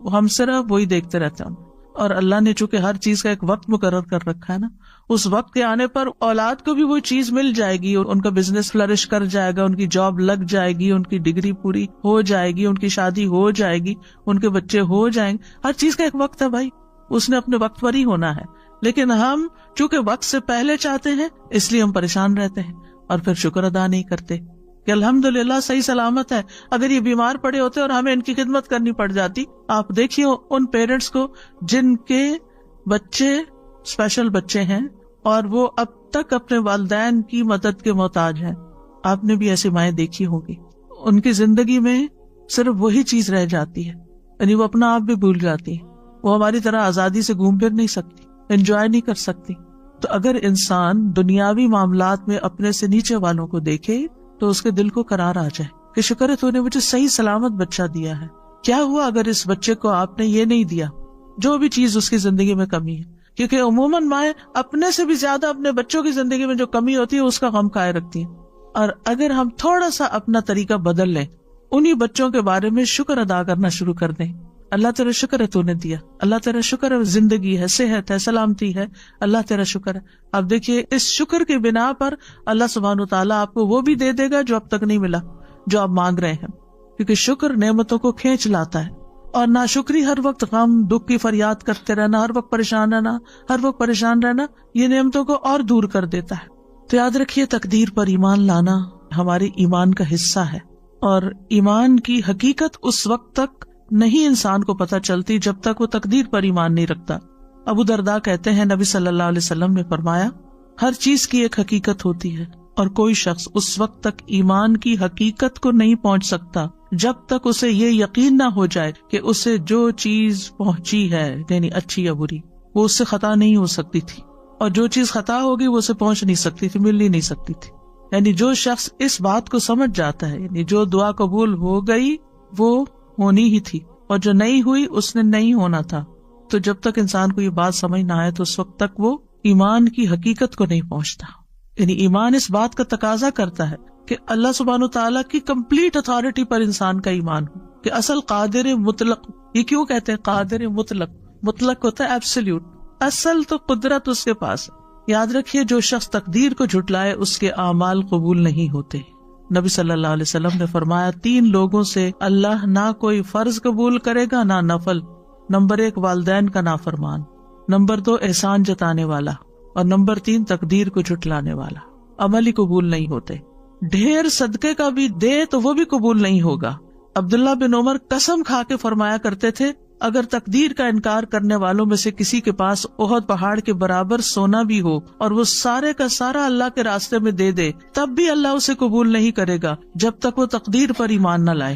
ہم صرف وہی دیکھتے رہتے ہیں۔ اور اللہ نے چونکہ ہر چیز کا ایک وقت مقرر کر رکھا ہے نا، اس وقت کے آنے پر اولاد کو بھی وہ چیز مل جائے گی، ان کا بزنس فلرش کر جائے گا، ان کی جاب لگ جائے گی، ان کی ڈگری پوری ہو جائے گی، ان کی شادی ہو جائے گی، ان کے بچے ہو جائیں گے۔ ہر چیز کا ایک وقت ہے بھائی، اس نے اپنے وقت پر ہی ہونا ہے۔ لیکن ہم چونکہ وقت سے پہلے چاہتے ہیں اس لیے ہم پریشان رہتے ہیں اور پھر شکر ادا نہیں کرتے کہ الحمدللہ صحیح سلامت ہے۔ اگر یہ بیمار پڑے ہوتے اور ہمیں ان کی خدمت کرنی پڑ جاتی، آپ دیکھیے ان پیرنٹس کو جن کے بچے اسپیشل بچے ہیں اور وہ اب تک اپنے والدین کی مدد کے محتاج ہیں۔ آپ نے بھی ایسی مائیں دیکھی ہوگی، ان کی زندگی میں صرف وہی چیز رہ جاتی ہے، یعنی وہ اپنا آپ بھی بھول جاتی ہے۔ وہ ہماری طرح آزادی سے گھوم پھر نہیں سکتی، انجوائے نہیں کر سکتی۔ تو اگر انسان دنیاوی معاملات میں اپنے سے نیچے والوں کو دیکھے تو اس کے دل کو قرار آ جائے کہ شکر ہے تو نے مجھے صحیح سلامت بچہ دیا ہے۔ کیا ہوا اگر اس بچے کو آپ نے یہ نہیں دیا، جو بھی چیز اس کی زندگی میں کمی ہے؟ کیونکہ عموماً مائیں اپنے سے بھی زیادہ اپنے بچوں کی زندگی میں جو کمی ہوتی ہے اس کا غم کھائے رکھتی ہیں۔ اور اگر ہم تھوڑا سا اپنا طریقہ بدل لیں، انہی بچوں کے بارے میں شکر ادا کرنا شروع کر دیں، اللہ تیرا شکر ہے تو نے دیا، اللہ تیرا شکر ہے زندگی ہے، صحت ہے، سلامتی ہے، اللہ تیرا شکر ہے۔ اب دیکھیے اس شکر کے بنا پر اللہ سبحانہ وتعالیٰ آپ کو وہ بھی دے دے گا جو اب تک نہیں ملا، جو آپ مانگ رہے ہیں، کیونکہ شکر نعمتوں کو کھینچ لاتا ہے۔ اور ناشکری ہر وقت غم دکھ کی فریاد کرتے رہنا، ہر وقت پریشان رہنا یہ نعمتوں کو اور دور کر دیتا ہے۔ تو یاد رکھیے تقدیر پر ایمان لانا ہمارے ایمان کا حصہ ہے، اور ایمان کی حقیقت اس وقت تک نہیں انسان کو پتہ چلتی جب تک وہ تقدیر پر ایمان نہیں رکھتا۔ ابو درداء کہتے ہیں نبی صلی اللہ علیہ وسلم نے فرمایا، ہر چیز کی ایک حقیقت ہوتی ہے اور کوئی شخص اس وقت تک ایمان کی حقیقت کو نہیں پہنچ سکتا جب تک اسے یہ یقین نہ ہو جائے کہ اسے جو چیز پہنچی ہے یعنی اچھی یا بری، وہ اس سے خطا نہیں ہو سکتی تھی، اور جو چیز خطا ہوگی وہ اسے پہنچ نہیں سکتی تھی، مل ہی نہیں سکتی تھی. یعنی جو شخص اس بات کو سمجھ جاتا ہے، یعنی جو دعا قبول ہو گئی وہ ہونی ہی تھی، اور جو نہیں ہوئی اس نے نہیں ہونا تھا. تو جب تک انسان کو یہ بات سمجھ نہ آئے تو اس وقت تک وہ ایمان کی حقیقت کو نہیں پہنچتا. یعنی ایمان اس بات کا تقاضا کرتا ہے کہ اللہ سبحانہ و تعالیٰ کی کمپلیٹ اتھارٹی پر انسان کا ایمان ہو، کہ اصل قادر مطلق. یہ کیوں کہتے ہیں قادر مطلق؟ مطلق ہوتا ہے ایبسلیوٹ، اصل تو قدرت اس کے پاس ہے. یاد رکھیے جو شخص تقدیر کو جھٹلائے اس کے اعمال قبول نہیں ہوتے. نبی صلی اللہ علیہ وسلم نے فرمایا 3 لوگوں سے اللہ نہ کوئی فرض قبول کرے گا نہ نفل. نمبر 1 والدین کا نافرمان، نمبر 2 احسان جتانے والا، اور نمبر 3 تقدیر کو جھٹلانے والا. عمل ہی قبول نہیں ہوتے. ڈھیر صدقے کا بھی دے تو وہ بھی قبول نہیں ہوگا. عبداللہ بن عمر قسم کھا کے فرمایا کرتے تھے اگر تقدیر کا انکار کرنے والوں میں سے کسی کے پاس احد پہاڑ کے برابر سونا بھی ہو اور وہ سارے کا سارا اللہ کے راستے میں دے دے تب بھی اللہ اسے قبول نہیں کرے گا جب تک وہ تقدیر پر ایمان نہ لائے.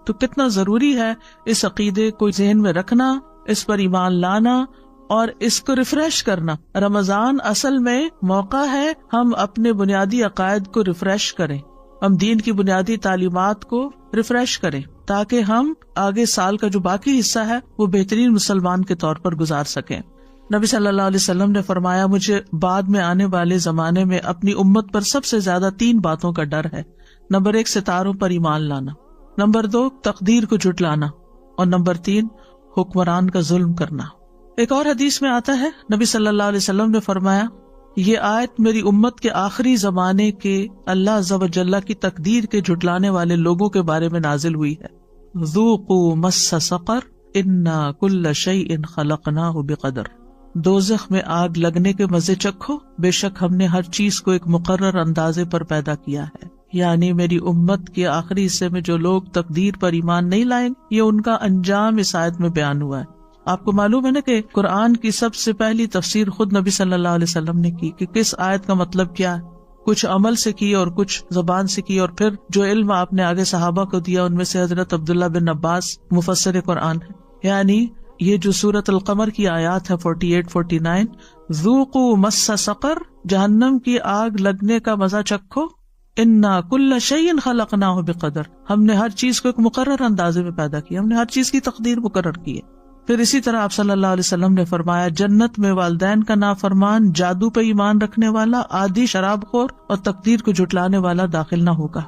تو کتنا ضروری ہے اس عقیدے کو ذہن میں رکھنا، اس پر ایمان لانا اور اس کو ریفریش کرنا. رمضان اصل میں موقع ہے ہم اپنے بنیادی عقائد کو ریفریش کریں، ہم دین کی بنیادی تعلیمات کو ریفریش کریں تاکہ ہم آگے سال کا جو باقی حصہ ہے وہ بہترین مسلمان کے طور پر گزار سکیں. نبی صلی اللہ علیہ وسلم نے فرمایا مجھے بعد میں آنے والے زمانے میں اپنی امت پر سب سے زیادہ 3 باتوں کا ڈر ہے. نمبر 1 ستاروں پر ایمان لانا، نمبر 2 تقدیر کو جھٹلانا، اور نمبر 3 حکمران کا ظلم کرنا. ایک اور حدیث میں آتا ہے نبی صلی اللہ علیہ وسلم نے فرمایا یہ آیت میری امت کے آخری زمانے کے اللہ عز و جل کی تقدیر کے جھٹلانے والے لوگوں کے بارے میں نازل ہوئی ہے. ذوقوا مس سقر انا کل شیء خلقناہ بقدر. دوزخ میں آگ لگنے کے مزے چکھو، بے شک ہم نے ہر چیز کو ایک مقرر اندازے پر پیدا کیا ہے. یعنی میری امت کے آخری حصے میں جو لوگ تقدیر پر ایمان نہیں لائیں یہ ان کا انجام اس آیت میں بیان ہوا ہے. آپ کو معلوم ہے نا کہ قرآن کی سب سے پہلی تفسیر خود نبی صلی اللہ علیہ وسلم نے کی کہ کس آیت کا مطلب کیا ہے. کچھ عمل سے کی اور کچھ زبان سے کی، اور پھر جو علم آپ نے آگے صحابہ کو دیا ان میں سے حضرت عبداللہ بن عباس مفسر قرآن ہے. یعنی یہ جو سورۃ القمر کی آیات ہے 48-49 ذوقوا مس سقر، جہنم کی آگ لگنے کا مزہ چکھو، انا کل شیء خلقناہ بقدر، ہم نے ہر چیز کو ایک مقرر اندازے میں پیدا کیا، ہم نے ہر چیز کی تقدیر مقرر کی ہے. پھر اسی طرح آپ صلی اللہ علیہ وسلم نے فرمایا جنت میں والدین کا نافرمان، جادو پہ ایمان رکھنے والا، عادی شراب خور اور تقدیر کو جھٹلانے والا داخل نہ ہوگا.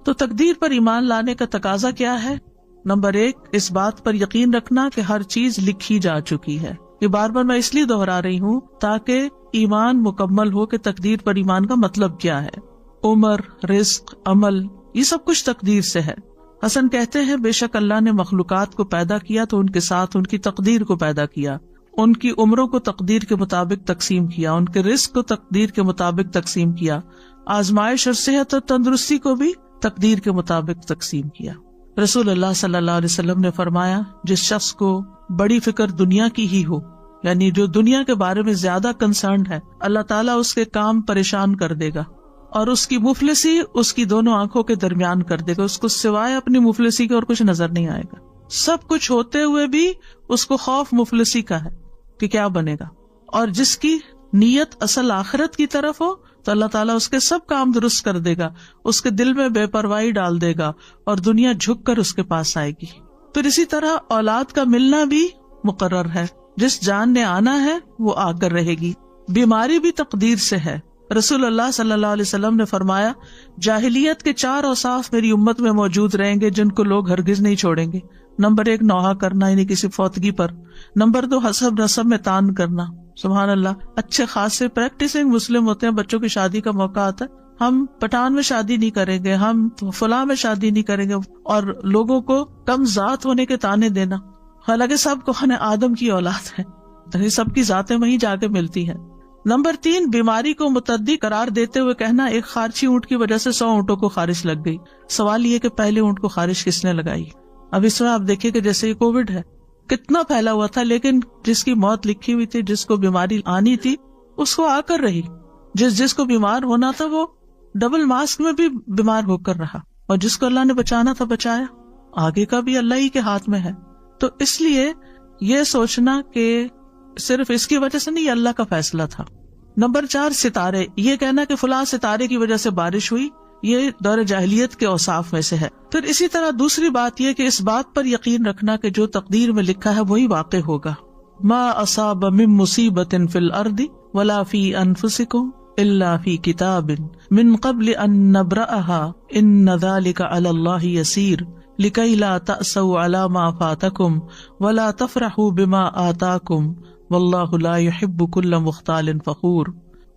تو تقدیر پر ایمان لانے کا تقاضا کیا ہے؟ نمبر 1 اس بات پر یقین رکھنا کہ ہر چیز لکھی جا چکی ہے. یہ بار بار میں اس لیے دہرا رہی ہوں تاکہ ایمان مکمل ہو کہ تقدیر پر ایمان کا مطلب کیا ہے. عمر، رزق، عمل، یہ سب کچھ تقدیر سے ہے. حسن کہتے ہیں بے شک اللہ نے مخلوقات کو پیدا کیا تو ان کے ساتھ ان کی تقدیر کو پیدا کیا، ان کی عمروں کو تقدیر کے مطابق تقسیم کیا، ان کے رزق کو تقدیر کے مطابق تقسیم کیا، آزمائش اور صحت اور تندرستی کو بھی تقدیر کے مطابق تقسیم کیا. رسول اللہ صلی اللہ علیہ وسلم نے فرمایا جس شخص کو بڑی فکر دنیا کی ہی ہو، یعنی جو دنیا کے بارے میں زیادہ کنسرنڈ ہے، اللہ تعالیٰ اس کے کام پریشان کر دے گا اور اس کی مفلسی اس کی دونوں آنکھوں کے درمیان کر دے گا. اس کو سوائے اپنی مفلسی کے اور کچھ نظر نہیں آئے گا. سب کچھ ہوتے ہوئے بھی اس کو خوف مفلسی کا ہے کہ کیا بنے گا. اور جس کی نیت اصل آخرت کی طرف ہو تو اللہ تعالیٰ اس کے سب کام درست کر دے گا، اس کے دل میں بے پرواہی ڈال دے گا اور دنیا جھک کر اس کے پاس آئے گی. پھر اسی طرح اولاد کا ملنا بھی مقرر ہے، جس جان نے آنا ہے وہ آ کر رہے گی. بیماری بھی تقدیر سے ہے. رسول اللہ صلی اللہ علیہ وسلم نے فرمایا جاہلیت کے 4 اوصاف میری امت میں موجود رہیں گے جن کو لوگ ہرگز نہیں چھوڑیں گے. نمبر 1 نوحہ کرنا یعنی کسی فوتگی پر. نمبر 2 حسب نسب میں تان کرنا. سبحان اللہ، اچھے خاصے پریکٹسنگ مسلم ہوتے ہیں، بچوں کی شادی کا موقع آتا ہے، ہم پٹھان میں شادی نہیں کریں گے، ہم فلاں میں شادی نہیں کریں گے، اور لوگوں کو کم ذات ہونے کے تانے دینا، حالانکہ سب کو آدم کی اولاد ہے، سب کی ذاتیں وہیں جا کے ملتی ہیں. نمبر 3 بیماری کو متعدی قرار دیتے ہوئے کہنا ایک خارچی اونٹ کی وجہ سے 100 اونٹوں کو خارش لگ گئی. سوال یہ کہ پہلے اونٹ کو خارش کس نے لگائی؟ اب اس میں آپ دیکھیں کہ جیسے یہ کووڈ ہے کتنا پھیلا ہوا تھا، لیکن جس کی موت لکھی ہوئی تھی، جس کو بیماری آنی تھی اس کو آ کر رہی، جس کو بیمار ہونا تھا وہ ڈبل ماسک میں بھی بیمار ہو کر رہا، اور جس کو اللہ نے بچانا تھا بچایا. آگے کا بھی اللہ ہی کے ہاتھ میں ہے. تو اس لیے یہ سوچنا کہ صرف اس کی وجہ سے نہیں، یہ اللہ کا فیصلہ تھا۔ نمبر 4 ستارے، یہ کہنا کہ فلاں ستارے کی وجہ سے بارش ہوئی، یہ دور جاہلیت کے اوصاف میں سے ہے۔ پھر اسی طرح دوسری بات یہ کہ اس بات پر یقین رکھنا کہ جو تقدیر میں لکھا ہے وہی واقع ہوگا۔ ما اصاب من مصیبت فی الارض ولا فی انفسکم الا فی کتاب من قبل ان نبرأها ان ذلک علی اللہ یسیر لکی لا تأسوا علی ما فاتکم ولا تفرحوا بما آتاکم واللہ لا يحب کل مختال فخور۔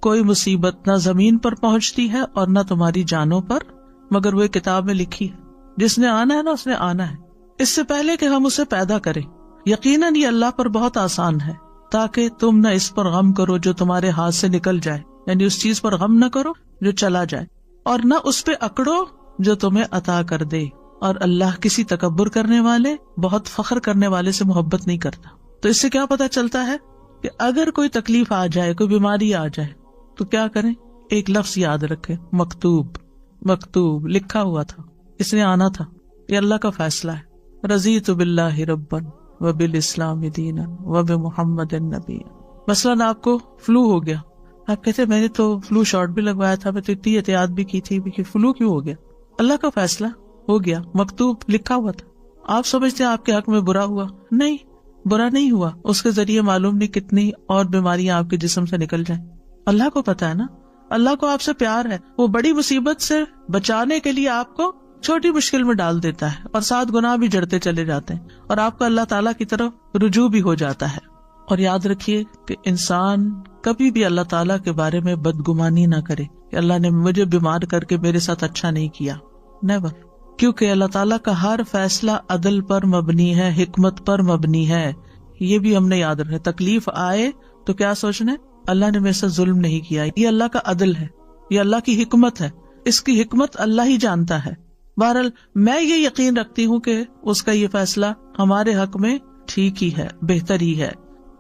کوئی مصیبت نہ زمین پر پہنچتی ہے اور نہ تمہاری جانوں پر مگر وہ کتاب میں لکھی ہے۔ جس نے آنا ہے نا اس نے آنا ہے، اس سے پہلے کہ ہم اسے پیدا کریں۔ یقیناً یہ اللہ پر بہت آسان ہے، تاکہ تم نہ اس پر غم کرو جو تمہارے ہاتھ سے نکل جائے، یعنی اس چیز پر غم نہ کرو جو چلا جائے، اور نہ اس پہ اکڑو جو تمہیں عطا کر دے۔ اور اللہ کسی تکبر کرنے والے، بہت فخر کرنے والے سے محبت نہیں کرتا۔ تو اس سے کیا پتا چلتا ہے کہ اگر کوئی تکلیف آ جائے، کوئی بیماری آ جائے تو کیا کریں؟ ایک لفظ یاد رکھیں، مکتوب۔ مکتوب لکھا ہوا تھا، اس نے آنا تھا، یہ اللہ کا فیصلہ ہے۔ رضیت باللہ ربا وبالاسلام دینا وبمحمد نبی۔ مثلاً آپ کو فلو ہو گیا، آپ کہتے میں نے تو فلو شاٹ بھی لگوایا تھا، میں تو اتنی احتیاط بھی کی تھی، فلو کیوں ہو گیا؟ اللہ کا فیصلہ ہو گیا، مکتوب لکھا ہوا تھا۔ آپ سمجھتے ہیں آپ کے حق میں برا ہوا؟ نہیں، برا نہیں ہوا، اس کے ذریعے معلوم نہیں کتنی اور بیماریاں آپ کے جسم سے نکل جائیں۔ اللہ کو پتا ہے نا، اللہ کو آپ سے پیار ہے، وہ بڑی مصیبت سے بچانے کے لیے آپ کو چھوٹی مشکل میں ڈال دیتا ہے، اور 7 گناہ بھی جڑتے چلے جاتے ہیں، اور آپ کا اللہ تعالیٰ کی طرف رجوع بھی ہو جاتا ہے۔ اور یاد رکھیے کہ انسان کبھی بھی اللہ تعالیٰ کے بارے میں بدگمانی نہ کرے کہ اللہ نے مجھے بیمار کر کے میرے ساتھ اچھا نہیں کیا، نیور، کیونکہ اللہ تعالیٰ کا ہر فیصلہ عدل پر مبنی ہے، حکمت پر مبنی ہے۔ یہ بھی ہم نے یاد رکھنا، تکلیف آئے تو کیا سوچنا ہے؟ اللہ نے میرے ساتھ ظلم نہیں کیا، یہ اللہ کا عدل ہے، یہ اللہ کی حکمت ہے، اس کی حکمت اللہ ہی جانتا ہے۔ بہرحال میں یہ یقین رکھتی ہوں کہ اس کا یہ فیصلہ ہمارے حق میں ٹھیک ہی ہے، بہتر ہی ہے۔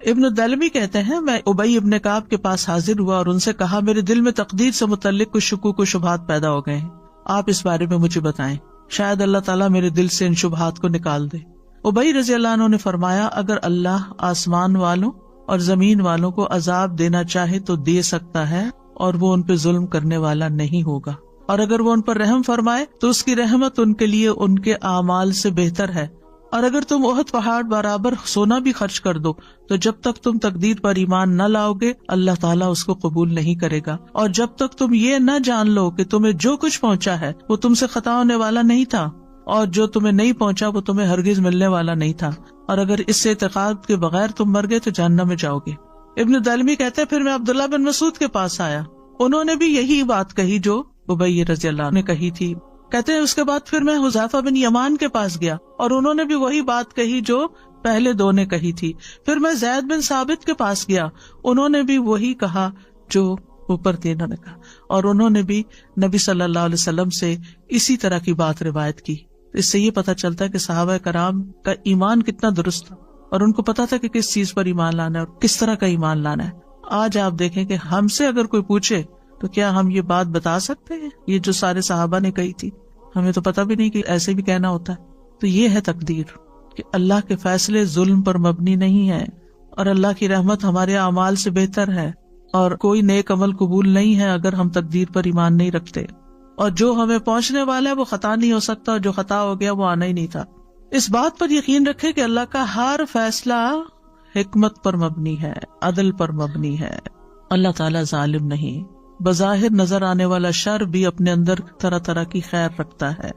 ابن دلمی کہتے ہیں، میں ابی ابن کعب کے پاس حاضر ہوا اور ان سے کہا میرے دل میں تقدیر سے متعلق کچھ شکوک و شبہات پیدا ہو گئے ہیں، آپ اس بارے میں مجھے بتائیں، شاید اللہ تعالیٰ میرے دل سے ان شبہات کو نکال دے۔ ابی رضی اللہ عنہ نے فرمایا، اگر اللہ آسمان والوں اور زمین والوں کو عذاب دینا چاہے تو دے سکتا ہے، اور وہ ان پہ ظلم کرنے والا نہیں ہوگا، اور اگر وہ ان پر رحم فرمائے تو اس کی رحمت ان کے لیے ان کے اعمال سے بہتر ہے، اور اگر تم احد پہاڑ برابر سونا بھی خرچ کر دو تو جب تک تم تقدیر پر ایمان نہ لاؤ گے اللہ تعالیٰ اس کو قبول نہیں کرے گا، اور جب تک تم یہ نہ جان لو کہ تمہیں جو کچھ پہنچا ہے وہ تم سے خطا ہونے والا نہیں تھا، اور جو تمہیں نہیں پہنچا وہ تمہیں ہرگز ملنے والا نہیں تھا، اور اگر اس سے اعتقاد کے بغیر تم مر گئے تو جہنم میں جاؤ گے۔ ابن دلمی کہتے ہیں، پھر میں عبداللہ بن مسعود کے پاس آیا، انہوں نے بھی یہی بات کہی جو ابی رضی اللہ عنہ نے کہی تھی۔ کہتے ہیں اس کے بعد پھر میں حذیفہ بن یمان کے پاس گیا اور انہوں نے بھی وہی بات کہی جو پہلے 2 نے کہی تھی۔ پھر میں زید بن ثابت کے پاس گیا، انہوں نے بھی وہی کہا جو اوپر 3 نے کہا، اور انہوں نے بھی نبی صلی اللہ علیہ وسلم سے اسی طرح کی بات روایت کی۔ اس سے یہ پتہ چلتا ہے کہ صحابہ کرام کا ایمان کتنا درست تھا، اور ان کو پتا تھا کہ کس چیز پر ایمان لانا ہے اور کس طرح کا ایمان لانا ہے۔ آج آپ دیکھیں کہ ہم سے اگر کوئی پوچھے تو کیا ہم یہ بات بتا سکتے ہیں، یہ جو سارے صحابہ نے کہی تھی؟ ہمیں تو پتہ بھی نہیں کہ ایسے بھی کہنا ہوتا ہے۔ تو یہ ہے تقدیر کہ اللہ کے فیصلے ظلم پر مبنی نہیں ہے، اور اللہ کی رحمت ہمارے اعمال سے بہتر ہے، اور کوئی نیک عمل قبول نہیں ہے اگر ہم تقدیر پر ایمان نہیں رکھتے، اور جو ہمیں پہنچنے والا ہے وہ خطا نہیں ہو سکتا، اور جو خطا ہو گیا وہ آنا ہی نہیں تھا۔ اس بات پر یقین رکھے کہ اللہ کا ہر فیصلہ حکمت پر مبنی ہے، عدل پر مبنی ہے، اللہ تعالیٰ ظالم نہیں۔ بظاہر نظر آنے والا شر بھی اپنے اندر طرح طرح کی خیر رکھتا ہے۔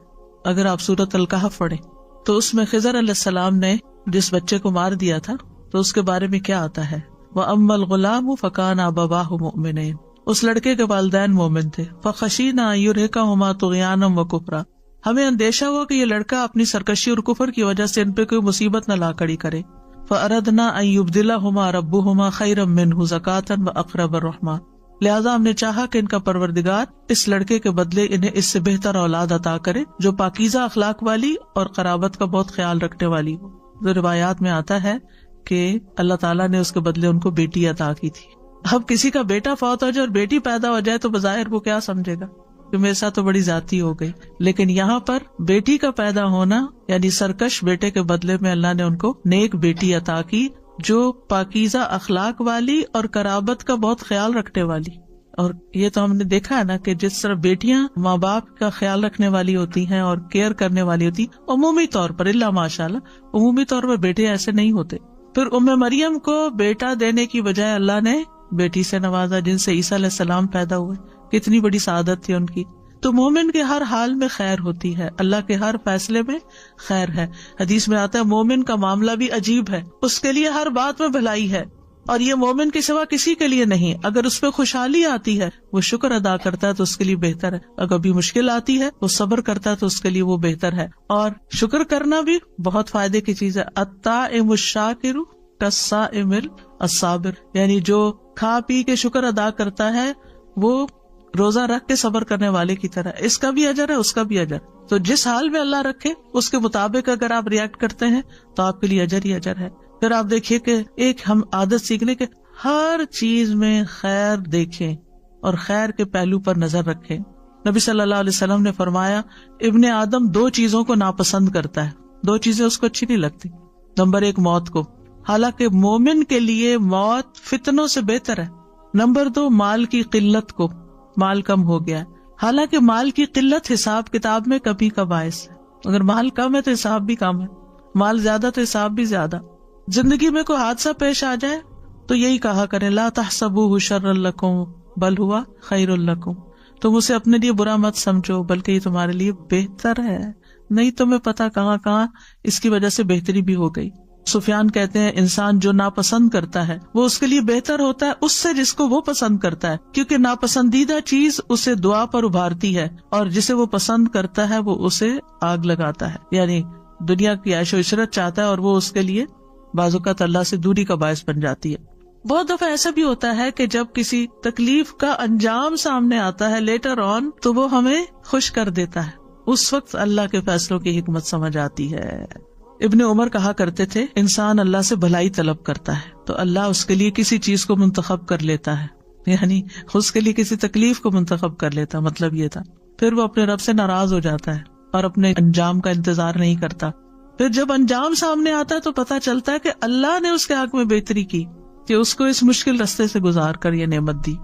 اگر آپ سورۃ الکہف پڑھیں تو اس میں خضر علیہ السلام نے جس بچے کو مار دیا تھا تو اس کے بارے میں کیا آتا ہے، وَأَمَّا الْغُلَامُ فَكَانَ أَبَوَاهُ مُؤْمِنَيْنِ، اس لڑکے کے والدین مومن تھے، فَخَشِينَا أَن يُرْهِقَهُمَا طُغْيَانًا وَكُفْرًا، ہمیں اندیشہ ہوا کہ یہ لڑکا اپنی سرکشی اور کفر کی وجہ سے ان پہ کوئی مصیبت نہ لا کھڑی کرے، فَأَرَدْنَا أَن يُبْدِلَهُمَا رَبُّهُمَا خَيْرًا مِّنْهُ زَكَاةً وَأَقْرَبَ رَحْمًا، لہذا ہم نے چاہا کہ ان کا پروردگار اس لڑکے کے بدلے انہیں اس سے بہتر اولاد عطا کرے جو پاکیزہ اخلاق والی اور قرابت کا بہت خیال رکھنے والی ہو۔ تو روایات میں آتا ہے کہ اللہ تعالیٰ نے اس کے بدلے ان کو بیٹی عطا کی تھی۔ اب کسی کا بیٹا فوت ہو جائے اور بیٹی پیدا ہو جائے تو بظاہر وہ کیا سمجھے گا کہ میرے ساتھ تو بڑی زیادتی ہو گئی، لیکن یہاں پر بیٹی کا پیدا ہونا یعنی سرکش بیٹے کے بدلے میں اللہ نے ان کو نیک بیٹی عطا کی، جو پاکیزہ اخلاق والی اور قرابت کا بہت خیال رکھنے والی. اور یہ تو ہم نے دیکھا ہے نا کہ جس طرح بیٹیاں ماں باپ کا خیال رکھنے والی ہوتی ہیں اور کیئر کرنے والی ہوتی، عمومی طور پر اللہ ماشاءاللہ عمومی طور پر بیٹے ایسے نہیں ہوتے. پھر مریم کو بیٹا دینے کی بجائے اللہ نے بیٹی سے نوازا جن سے عیسیٰ علیہ السلام پیدا ہوئے. کتنی بڑی سعادت تھی ان کی. تو مومن کے ہر حال میں خیر ہوتی ہے، اللہ کے ہر فیصلے میں خیر ہے. حدیث میں آتا ہے مومن کا معاملہ بھی عجیب ہے، اس کے لیے ہر بات میں بھلائی ہے، اور یہ مومن کے سوا کسی کے لیے نہیں. اگر اس پہ خوشحالی آتی ہے وہ شکر ادا کرتا ہے تو اس کے لیے بہتر ہے، اگر بھی مشکل آتی ہے وہ صبر کرتا ہے تو اس کے لیے وہ بہتر ہے. اور شکر کرنا بھی بہت فائدے کی چیز ہے. الطاعم الشاکر کالصائم الصابر، یعنی جو کھا پی کے شکر ادا کرتا ہے وہ روزہ رکھ کے صبر کرنے والے کی طرح، اس کا بھی اجر ہے اس کا بھی اجر. تو جس حال میں اللہ رکھے اس کے مطابق اگر آپ ریئیکٹ کرتے ہیں تو آپ کے لیے اجر ہی اجر ہے. پھر آپ دیکھیے کہ ایک ہم عادت سیکھنے کے ہر چیز میں خیر دیکھیں اور خیر کے پہلو پر نظر رکھیں. نبی صلی اللہ علیہ وسلم نے فرمایا ابن آدم 2 چیزوں کو ناپسند کرتا ہے، 2 چیزیں اس کو اچھی نہیں لگتی. نمبر 1 موت کو، حالانکہ مومن کے لیے موت فتنوں سے بہتر ہے. نمبر 2 مال کی قلت کو، مال کم ہو گیا ہے، حالانکہ مال کی قلت حساب کتاب میں کمی کا باعث ہے. اگر مال کم ہے تو حساب بھی کم ہے، مال زیادہ تو حساب بھی زیادہ. زندگی میں کوئی حادثہ پیش آ جائے تو یہی کہا کریں لا تحسبوہ شرا لکم بل ہوا خیر لکم، تم اسے اپنے لیے برا مت سمجھو بلکہ یہ تمہارے لیے بہتر ہے. نہیں تمہیں پتا کہاں کہاں اس کی وجہ سے بہتری بھی ہو گئی. سفیان کہتے ہیں انسان جو ناپسند کرتا ہے وہ اس کے لیے بہتر ہوتا ہے اس سے جس کو وہ پسند کرتا ہے، کیونکہ ناپسندیدہ چیز اسے دعا پر ابھارتی ہے اور جسے وہ پسند کرتا ہے وہ اسے آگ لگاتا ہے. یعنی دنیا کی عیش و عشرت چاہتا ہے اور وہ اس کے لیے بعض اوقات اللہ سے دوری کا باعث بن جاتی ہے. بہت دفعہ ایسا بھی ہوتا ہے کہ جب کسی تکلیف کا انجام سامنے آتا ہے لیٹر آن تو وہ ہمیں خوش کر دیتا ہے، اس وقت اللہ کے فیصلوں کی حکمت سمجھ آتی ہے. ابن عمر کہا کرتے تھے انسان اللہ سے بھلائی طلب کرتا ہے تو اللہ اس کے لیے کسی چیز کو منتخب کر لیتا ہے، یعنی اس کے لیے کسی تکلیف کو منتخب کر لیتا. مطلب یہ تھا پھر وہ اپنے رب سے ناراض ہو جاتا ہے اور اپنے انجام کا انتظار نہیں کرتا. پھر جب انجام سامنے آتا ہے تو پتا چلتا ہے کہ اللہ نے اس کے حق میں بہتری کی کہ اس کو اس مشکل رستے سے گزار کر یہ نعمت دی.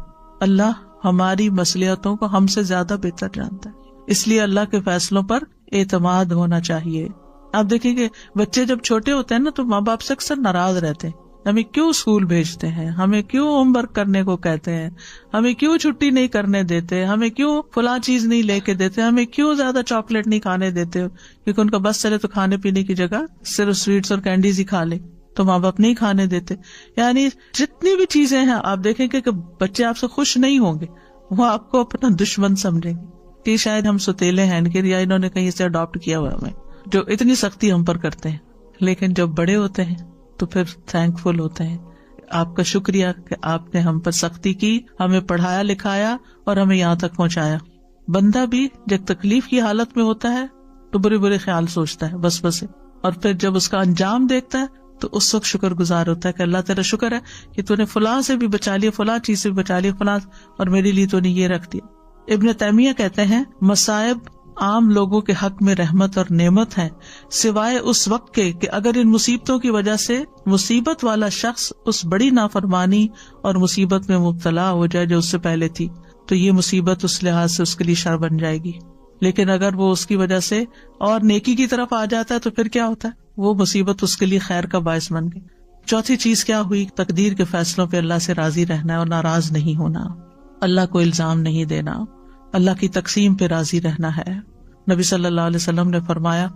اللہ ہماری مصلحتوں کو ہم سے زیادہ بہتر جانتا ہے، اس لیے اللہ کے فیصلوں پر اعتماد ہونا چاہیے. آپ دیکھیں کہ بچے جب چھوٹے ہوتے ہیں نا تو ماں باپ سے اکثر ناراض رہتے ہیں، ہمیں کیوں اسکول بھیجتے ہیں، ہمیں کیوں ہوم ورک کرنے کو کہتے ہیں، ہمیں کیوں چھٹی نہیں کرنے دیتے، ہمیں کیوں فلاں چیز نہیں لے کے دیتے، ہمیں کیوں زیادہ چاکلیٹ نہیں کھانے دیتے، کیونکہ ان کا بس چلے تو کھانے پینے کی جگہ صرف سویٹس اور کینڈیز ہی کھا لے تو ماں باپ نہیں کھانے دیتے. یعنی جتنی بھی چیزیں ہیں آپ دیکھیں کہ بچے آپ سے خوش نہیں ہوں گے، وہ آپ کو اپنا دشمن سمجھیں گے کہ شاید ہم ستیلے ہیں یا انہوں نے کہیں سے اڈاپٹ کیا ہوا ہمیں، جو اتنی سختی ہم پر کرتے ہیں. لیکن جب بڑے ہوتے ہیں تو پھر تھینک فل ہوتے ہیں. آپ کا شکریہ کہ آپ نے ہم پر سختی کی، ہمیں پڑھایا لکھایا اور ہمیں یہاں تک پہنچایا. بندہ بھی جب تکلیف کی حالت میں ہوتا ہے تو برے برے خیال سوچتا ہے بس اور پھر جب اس کا انجام دیکھتا ہے تو اس وقت شکر گزار ہوتا ہے کہ اللہ تیرا شکر ہے کہ تو نے فلاں سے بھی بچا لیا، فلاں چیز سے بھی بچا لیا، فلاں اور میرے لیے تو نے یہ رکھ دیا. ابن تیمیہ کہتے ہیں مصائب عام لوگوں کے حق میں رحمت اور نعمت ہے سوائے اس وقت کے کہ اگر ان مصیبتوں کی وجہ سے مصیبت والا شخص اس بڑی نافرمانی اور مصیبت میں مبتلا ہو جائے جو اس سے پہلے تھی تو یہ مصیبت اس لحاظ سے اس کے لیے شر بن جائے گی. لیکن اگر وہ اس کی وجہ سے اور نیکی کی طرف آ جاتا ہے تو پھر کیا ہوتا ہے، وہ مصیبت اس کے لیے خیر کا باعث بن گئی. چوتھی چیز کیا ہوئی، تقدیر کے فیصلوں پہ اللہ سے راضی رہنا ہے اور ناراض نہیں ہونا، اللہ کو الزام نہیں دینا، اللہ کی تقسیم پہ راضی رہنا ہے. نبی صلی اللہ علیہ وسلم نے فرمایا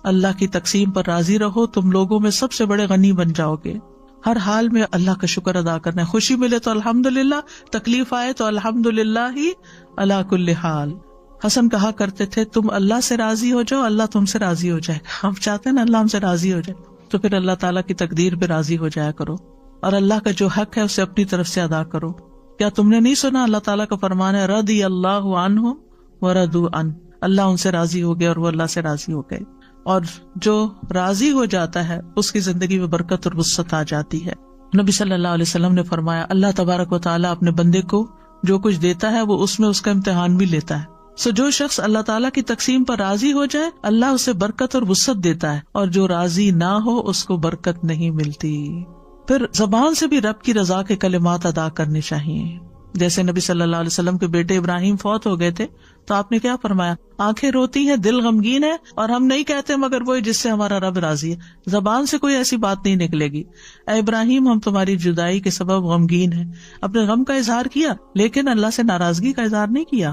اللہ کی تقسیم پر راضی رہو، تم لوگوں میں سب سے بڑے غنی بن جاؤ گے. ہر حال میں اللہ کا شکر ادا کرنا ہے، خوشی ملے تو الحمدللہ، تکلیف آئے تو الحمدللہ ہی علی کل حال. حسن کہا کرتے تھے تم اللہ سے راضی ہو جاؤ اللہ تم سے راضی ہو جائے گا. ہم چاہتے ہیں نا اللہ ہم سے راضی ہو جائے تو پھر اللہ تعالیٰ کی تقدیر پہ راضی ہو جایا کرو اور اللہ کا جو حق ہے اسے اپنی طرف سے ادا کرو. کیا تم نے نہیں سنا اللہ تعالیٰ کا فرمان ہے رضی اللہ عنہم ورضوا عنہ، اللہ ان سے راضی ہو گئے اور وہ اللہ سے راضی ہو گئے. اور جو راضی ہو جاتا ہے اس کی زندگی میں برکت اور وسعت آ جاتی ہے. نبی صلی اللہ علیہ وسلم نے فرمایا اللہ تبارک و تعالیٰ اپنے بندے کو جو کچھ دیتا ہے وہ اس میں اس کا امتحان بھی لیتا ہے. جو شخص اللہ تعالیٰ کی تقسیم پر راضی ہو جائے اللہ اسے برکت اور وسعت دیتا ہے، اور جو راضی نہ ہو اس کو برکت نہیں ملتی. پھر زبان سے بھی رب کی رضا کے کلمات ادا کرنے چاہیے. جیسے نبی صلی اللہ علیہ وسلم کے بیٹے ابراہیم فوت ہو گئے تھے تو آپ نے کیا فرمایا؟ آنکھیں روتی ہیں، دل غمگین ہے، اور ہم نہیں کہتے مگر وہی جس سے ہمارا رب راضی ہے. زبان سے کوئی ایسی بات نہیں نکلے گی، اے ابراہیم ہم تمہاری جدائی کے سبب غمگین ہیں. اپنے غم کا اظہار کیا لیکن اللہ سے ناراضگی کا اظہار نہیں کیا.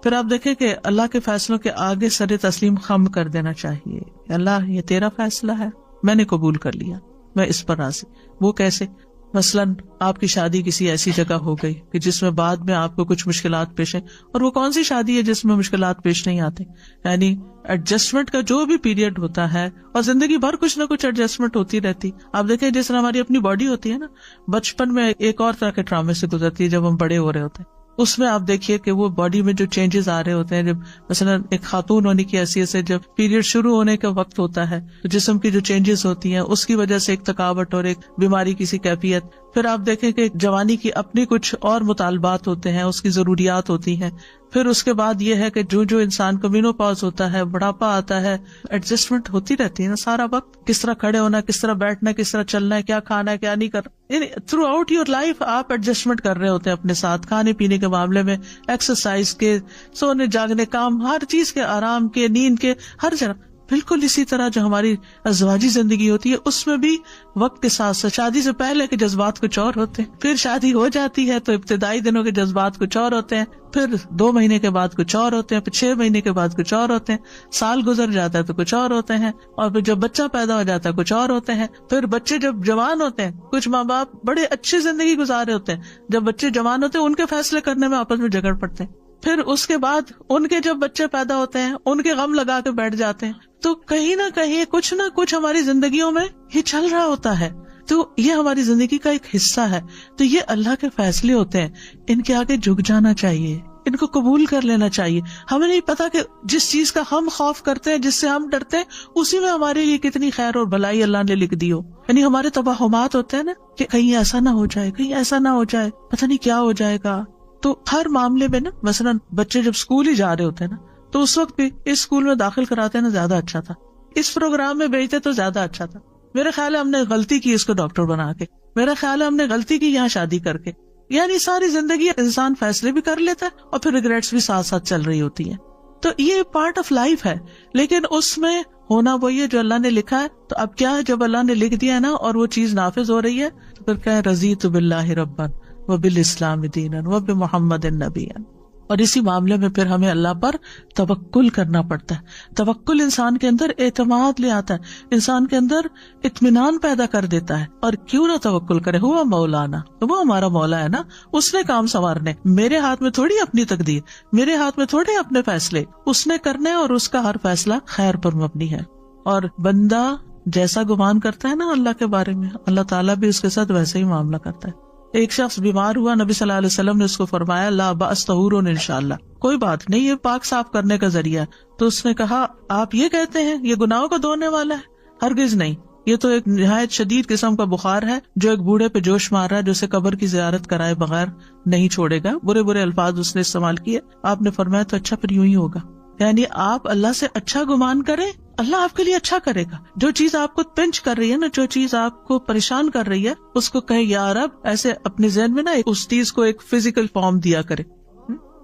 پھر آپ دیکھیں کہ اللہ کے فیصلوں کے آگے سر تسلیم خم کر دینا چاہیے. اللہ یہ تیرا فیصلہ ہے، میں نے قبول کر لیا، میں اس پر راضی. وہ کیسے؟ مثلاً آپ کی شادی کسی ایسی جگہ ہو گئی کہ جس میں بعد میں آپ کو کچھ مشکلات پیش ہیں، اور وہ کون سی شادی ہے جس میں مشکلات پیش نہیں آتے؟ یعنی ایڈجسٹمنٹ کا جو بھی پیریڈ ہوتا ہے، اور زندگی بھر کچھ نہ کچھ ایڈجسٹمنٹ ہوتی رہتی. آپ دیکھیں جس طرح ہماری اپنی باڈی ہوتی ہے نا، بچپن میں ایک اور طرح کے ٹرامے سے گزرتی ہے، جب ہم بڑے ہو رہے ہوتے ہیں اس میں آپ دیکھیے کہ وہ باڈی میں جو چینجز آ رہے ہوتے ہیں. جب مثلا ایک خاتون ہونے کی حیثیت سے جب پیریڈ شروع ہونے کا وقت ہوتا ہے تو جسم کی جو چینجز ہوتی ہیں اس کی وجہ سے ایک تھکاوٹ اور ایک بیماری کی سی کیفیت. پھر آپ دیکھیں کہ جوانی کی اپنی کچھ اور مطالبات ہوتے ہیں، اس کی ضروریات ہوتی ہیں. پھر اس کے بعد یہ ہے کہ جو انسان کو مینوپاز ہوتا ہے، بڑھاپا آتا ہے، ایڈجسٹمنٹ ہوتی رہتی ہے نا سارا وقت. کس طرح کھڑے ہونا، کس طرح بیٹھنا، کس طرح چلنا ہے، کیا کھانا ہے، کیا نہیں کرنا. یعنی تھرو آؤٹ یور لائف آپ ایڈجسٹمنٹ کر رہے ہوتے ہیں اپنے ساتھ، کھانے پینے کے معاملے میں، ایکسرسائز کے، سونے جاگنے، کام، ہر چیز کے، آرام کے، نیند کے، ہر جگہ. بالکل اسی طرح جو ہماری ازواجی زندگی ہوتی ہے اس میں بھی وقت کے ساتھ ساتھ شادی سے پہلے کے جذبات کچھ اور ہوتے ہیں، پھر شادی ہو جاتی ہے تو ابتدائی دنوں کے جذبات کچھ اور ہوتے ہیں، پھر 2 مہینے کے بعد کچھ اور ہوتے ہیں، پھر 6 مہینے کے بعد کچھ اور ہوتے ہیں، سال گزر جاتا ہے تو کچھ اور ہوتے ہیں، اور پھر جب بچہ پیدا ہو جاتا ہے کچھ اور ہوتے ہیں. پھر بچے جب جوان ہوتے ہیں، کچھ ماں باپ بڑے اچھی زندگی گزارے ہوتے ہیں، جب بچے جوان ہوتے ہیں ان کے فیصلے کرنے میں آپس میں جھگڑ پڑتے ہیں. پھر اس کے بعد ان کے جب بچے پیدا ہوتے ہیں ان کے غم لگا کے بیٹھ جاتے ہیں. تو کہیں نہ کہیں کچھ نہ کچھ ہماری زندگیوں میں یہ چل رہا ہوتا ہے. تو یہ ہماری زندگی کا ایک حصہ ہے. تو یہ اللہ کے فیصلے ہوتے ہیں، ان کے آگے جھک جانا چاہیے، ان کو قبول کر لینا چاہیے. ہمیں نہیں پتا کہ جس چیز کا ہم خوف کرتے ہیں، جس سے ہم ڈرتے ہیں، اسی میں ہمارے لیے کتنی خیر اور بھلائی اللہ نے لکھ دی ہو. یعنی ہمارے توہمات ہوتے ہیں نا کہ کہیں ایسا نہ ہو جائے، کہیں ایسا نہ ہو جائے، پتہ نہیں کیا ہو جائے گا. تو ہر معاملے میں نا، مثلا بچے جب اسکول ہی جا رہے ہوتے ہیں نا تو اس وقت بھی اس اسکول میں داخل کراتے ہیں نا زیادہ اچھا تھا، اس پروگرام میں بھیجتے تو زیادہ اچھا تھا، میرا خیال ہے ہم نے غلطی کی اس کو ڈاکٹر بنا کے، میرا خیال ہے ہم نے غلطی کی یہاں شادی کر کے. یعنی ساری زندگی انسان فیصلے بھی کر لیتا ہے اور پھر ریگریٹس بھی ساتھ ساتھ چل رہی ہوتی ہیں. تو یہ پارٹ آف لائف ہے، لیکن اس میں ہونا وہی ہے جو اللہ نے لکھا ہے. تو اب کیا ہے، جب اللہ نے لکھ دیا ہے نا اور وہ چیز نافذ ہو رہی ہے تو پھر کہیں رضیت باللہ ربا وبالاسلام دینا وبمحمد نبیا. اور اسی معاملے میں پھر ہمیں اللہ پر توکل کرنا پڑتا ہے. توکل انسان کے اندر اعتماد لے آتا ہے، انسان کے اندر اطمینان پیدا کر دیتا ہے. اور کیوں نہ توکل کرے، ہوا مولانا، وہ ہمارا مولا ہے نا، اس نے کام سنوارنے. میرے ہاتھ میں تھوڑی اپنی تقدیر، میرے ہاتھ میں تھوڑے اپنے فیصلے، اس نے کرنے اور اس کا ہر فیصلہ خیر پر مبنی ہے. اور بندہ جیسا گمان کرتا ہے نا اللہ کے بارے میں، اللہ تعالیٰ بھی اس کے ساتھ ویسے ہی معاملہ کرتا ہے. ایک شخص بیمار ہوا، نبی صلی اللہ علیہ وسلم نے اس کو فرمایا لا باس طہور انشاءاللہ، کوئی بات نہیں، یہ پاک صاف کرنے کا ذریعہ ہے. تو اس نے کہا آپ یہ کہتے ہیں یہ گناہوں کو دھونے والا ہے؟ ہرگز نہیں، یہ تو ایک نہایت شدید قسم کا بخار ہے جو ایک بوڑھے پہ جوش مار رہا ہے، جو اسے قبر کی زیارت کرائے بغیر نہیں چھوڑے گا. برے برے الفاظ اس نے استعمال کیے. آپ نے فرمایا تو اچھا پھر یوں ہی ہوگا. یعنی آپ اللہ سے اچھا گمان کریں، اللہ آپ کے لیے اچھا کرے گا. جو چیز آپ کو پنچ کر رہی ہے نا، جو چیز آپ کو پریشان کر رہی ہے، اس کو کہیں یا رب، ایسے اپنے ذہن میں نا اس چیز کو ایک فزیکل فارم دیا کرے،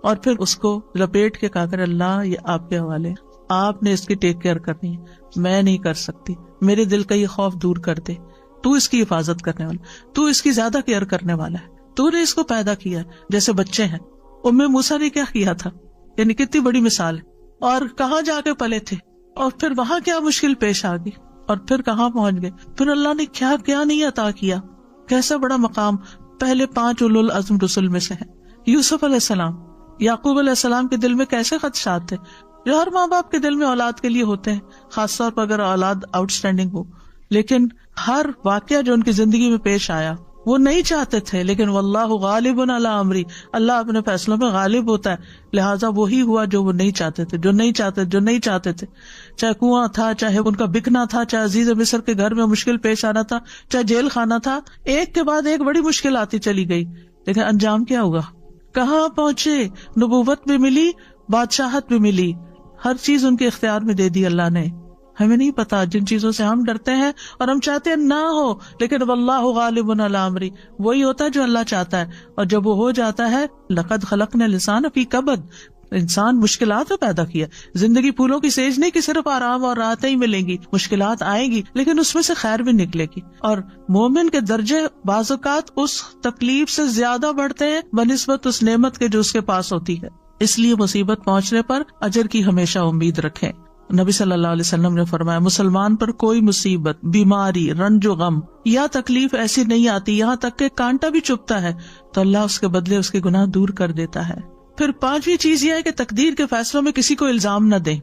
اور پھر اس کو لپیٹ کے کہا کرے اللہ یہ آپ کے حوالے، آپ نے اس کی ٹیک کیئر کرنی ہے، میں نہیں کر سکتی، میرے دل کا یہ خوف دور کر دے، تو اس کی حفاظت کرنے والا، تو اس کی زیادہ کیئر کرنے والا ہے، تو نے اس کو پیدا کیا. جیسے بچے ہیں، موسیٰ نے کیا کیا تھا، یعنی کتنی بڑی مثال ہے، اور کہاں جا کے پلے تھے، اور پھر وہاں کیا مشکل پیش آ گئی، اور پھر کہاں پہنچ گئے، پھر اللہ نے کیا کیا نہیں عطا کیا، کیسا بڑا مقام. پہلے 5 اولو العزم رسل میں سے ہیں. یوسف علیہ السلام، یعقوب علیہ السلام کے دل میں کیسے خدشات تھے جو ہر ماں باپ کے دل میں اولاد کے لیے ہوتے ہیں، خاص طور پر اگر اولاد آؤٹ اسٹینڈنگ ہو. لیکن ہر واقعہ جو ان کی زندگی میں پیش آیا وہ نہیں چاہتے تھے، لیکن واللہ غالب علی امری، اللہ اپنے فیصلوں میں غالب ہوتا ہے، لہٰذا وہی ہوا جو وہ نہیں چاہتے تھے، جو نہیں چاہتے تھے. چاہے کنواں تھا، چاہے ان کا بکنا تھا، چاہے عزیز مصر کے گھر میں مشکل پیش آنا تھا، چاہے جیل خانہ تھا، ایک کے بعد ایک بڑی مشکل آتی چلی گئی، لیکن انجام کیا ہوا، کہاں پہنچے، نبوت بھی ملی، بادشاہت بھی ملی، ہر چیز ان کے اختیار میں دے دی اللہ نے، ہمیں نہیں پتا جن چیزوں سے ہم ڈرتے ہیں اور ہم چاہتے ہیں نہ ہو، لیکن واللہ غالب علی امری، وہی ہوتا ہے جو اللہ چاہتا ہے، اور جب وہ ہو جاتا ہے لقد خلقنا الانسان فی کبد، انسان مشکلات میں پیدا کیا. زندگی پھولوں کی سیج نہیں کہ صرف آرام اور راحتیں ہی ملیں گی، مشکلات آئیں گی لیکن اس میں سے خیر بھی نکلے گی. اور مومن کے درجے بعض اوقات اس تکلیف سے زیادہ بڑھتے ہیں بنسبت اس نعمت کے جو اس کے پاس ہوتی ہے. اس لیے مصیبت پہنچنے پر اجر کی ہمیشہ امید رکھیں. نبی صلی اللہ علیہ وسلم نے فرمایا مسلمان پر کوئی مصیبت، بیماری، رنج و غم یا تکلیف ایسی نہیں آتی یہاں تک کہ کانٹا بھی چبھتا ہے تو اللہ اس کے بدلے اس کے گناہ دور کر دیتا ہے. پھر پانچویں چیز یہ ہے کہ تقدیر کے فیصلوں میں کسی کو الزام نہ دیں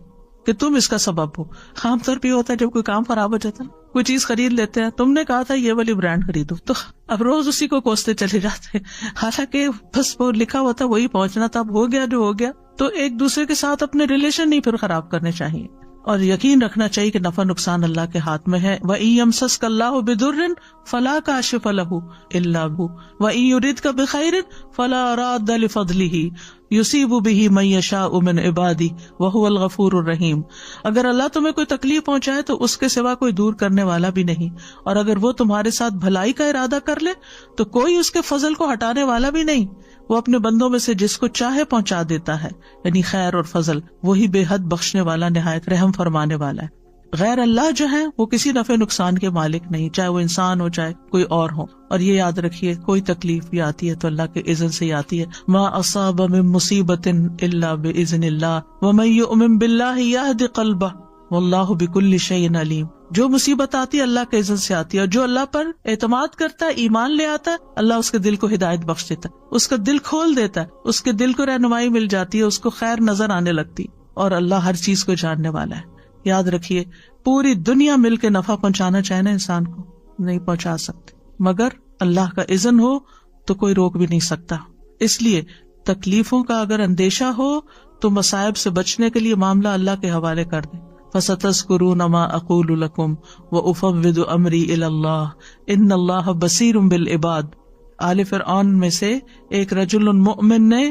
کہ تم اس کا سبب ہو. عام طور پہ ہوتا ہے جب کوئی کام خراب ہو جاتا ہے، کوئی چیز خرید لیتے ہیں، تم نے کہا تھا یہ والی برانڈ خریدو، تو اب روز اسی کو کوستے چلے جاتے ہیں، حالانکہ بس وہ لکھا ہوا تھا وہی پہنچنا تھا، اب ہو گیا جو ہو گیا. تو ایک دوسرے کے ساتھ اپنے ریلیشن نہیں پھر خراب کرنے چاہیے، اور یقین رکھنا چاہیے کہ نفع نقصان اللہ کے ہاتھ میں ہے. وَإِن يَمْسَسْكَ اللَّهُ بِضُرٍّ فَلَا كَاشِفَ لَهُ إِلَّا هُوَ وَإِن يُرِدْكَ بِخَيْرٍ فَلَا رَادَّ لِفَضْلِهِ يُصِيبُ بِهِ مَن يَشَاءُ مِنْ عِبَادِهِ وَهُوَ الْغَفُورُ الرَّحِيمُ. اگر اللہ تمہیں کوئی تکلیف پہنچائے تو اس کے سوا کوئی دور کرنے والا بھی نہیں، اور اگر وہ تمہارے ساتھ بھلائی کا ارادہ کر لے تو کوئی اس کے فضل کو ہٹانے والا بھی نہیں. وہ اپنے بندوں میں سے جس کو چاہے پہنچا دیتا ہے، یعنی خیر اور فضل، وہی بے حد بخشنے والا نہایت رحم فرمانے والا ہے. غیر اللہ جو ہے وہ کسی نفع نقصان کے مالک نہیں، چاہے وہ انسان ہو چاہے کوئی اور ہو. اور یہ یاد رکھیے کوئی تکلیف بھی آتی ہے تو اللہ کے اذن سے ہی آتی ہے. ما اصاب من مصیبت الا باذن اللہ ومن یؤمن باللہ یہد قلبہ واللہ بکل شیء علیم. جو مصیبت آتی ہے اللہ کے اذن سے آتی ہے، اور جو اللہ پر اعتماد کرتا ہے، ایمان لے آتا ہے، اللہ اس کے دل کو ہدایت بخش دیتا ہے، اس کا دل کھول دیتا ہے، اس کے دل کو رہنمائی مل جاتی ہے، اس کو خیر نظر آنے لگتی، اور اللہ ہر چیز کو جاننے والا ہے. یاد رکھیے پوری دنیا مل کے نفع پہنچانا چاہے نا انسان کو نہیں پہنچا سکتے، مگر اللہ کا اذن ہو تو کوئی روک بھی نہیں سکتا. اس لیے تکلیفوں کا اگر اندیشہ ہو تو مصائب سے بچنے کے لیے معاملہ اللہ کے حوالے کر دیں. فَسَتَذْكُرُونَ مَا أَقُولُ لَكُمْ وَأُفَوِّضُ أَمْرِي إِلَى اللَّهِ إِنَّ اللَّهَ بَصِيرٌ بِالْعِبَادِ. آل فرعون میں سے ایک رجل مؤمن نے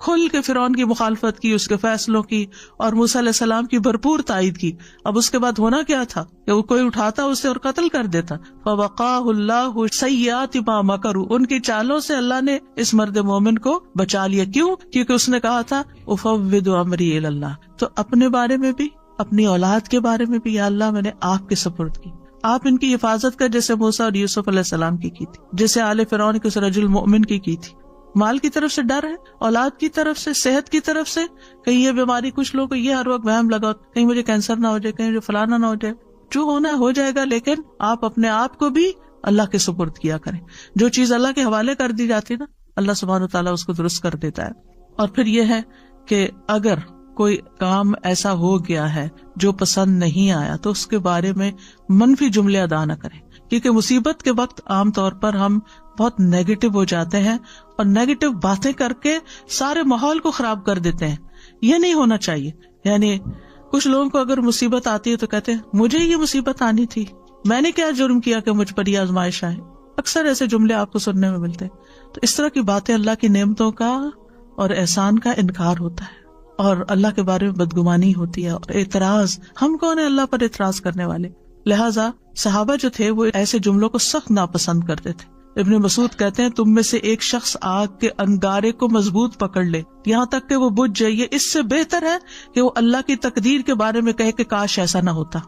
کھل کے فرعون کی مخالفت کی، اس کے فیصلوں کی، اور موسیٰ علیہ السلام کی بھرپور تائید کی. اب اس کے بعد ہونا کیا تھا کہ وہ کوئی اٹھاتا اسے اور قتل کر دیتا. فَوَقَاهُ اللَّهُ سَيِّئَاتِ مَا مَكَرُوا. ان کی چالوں سے اللہ نے اس مرد مومن کو بچا لیا. کیوں؟ کیونکہ اس نے کہا تھا أُفَوِّضُ أَمْرِي إِلَى اللَّهِ. تو اپنے بارے میں بھی، اپنی اولاد کے بارے میں بھی، یا اللہ میں نے آپ کے سپرد کی، آپ ان کی حفاظت کر، جیسے موسیٰ اور یوسف علیہ السلام کی تھی، جیسے آل فرعون کے اس رجل مومن کی تھی. مال کی طرف سے ڈر ہے، اولاد کی طرف سے، صحت کی طرف سے، کہیں یہ بیماری، کچھ لوگوں کو یہ ہر وقت وہم لگا کہیں مجھے کینسر نہ ہو جائے، کہیں مجھے فلانا نہ ہو جائے. جو ہونا ہو جائے گا، لیکن آپ اپنے آپ کو بھی اللہ کے سپرد کیا کریں. جو چیز اللہ کے حوالے کر دی جاتی ہے نا، اللہ سبحانہ و تعالیٰ اس کو درست کر دیتا ہے. اور پھر یہ ہے کہ اگر کوئی کام ایسا ہو گیا ہے جو پسند نہیں آیا تو اس کے بارے میں منفی جملے ادا نہ کریں، کیونکہ مصیبت کے وقت عام طور پر ہم بہت نیگیٹو ہو جاتے ہیں اور نیگیٹو باتیں کر کے سارے ماحول کو خراب کر دیتے ہیں. یہ نہیں ہونا چاہیے. یعنی کچھ لوگوں کو اگر مصیبت آتی ہے تو کہتے ہیں مجھے یہ مصیبت آنی تھی، میں نے کیا جرم کیا کہ مجھ پر یہ آزمائش آئے. اکثر ایسے جملے آپ کو سننے میں ملتے ہیں. تو اس طرح کی باتیں اللہ کی نعمتوں کا اور احسان کا انکار ہوتا ہے، اور اللہ کے بارے میں بدگمانی ہوتی ہے اور اعتراض. ہم کون ہیں اللہ پر اعتراض کرنے والے؟ لہٰذا صحابہ جو تھے وہ ایسے جملوں کو سخت ناپسند کرتے تھے. ابن مسعود کہتے ہیں تم میں سے ایک شخص آگ کے انگارے کو مضبوط پکڑ لے یہاں تک کہ وہ بجھ جائے، یہ اس سے بہتر ہے کہ وہ اللہ کی تقدیر کے بارے میں کہے کہ کاش ایسا نہ ہوتا.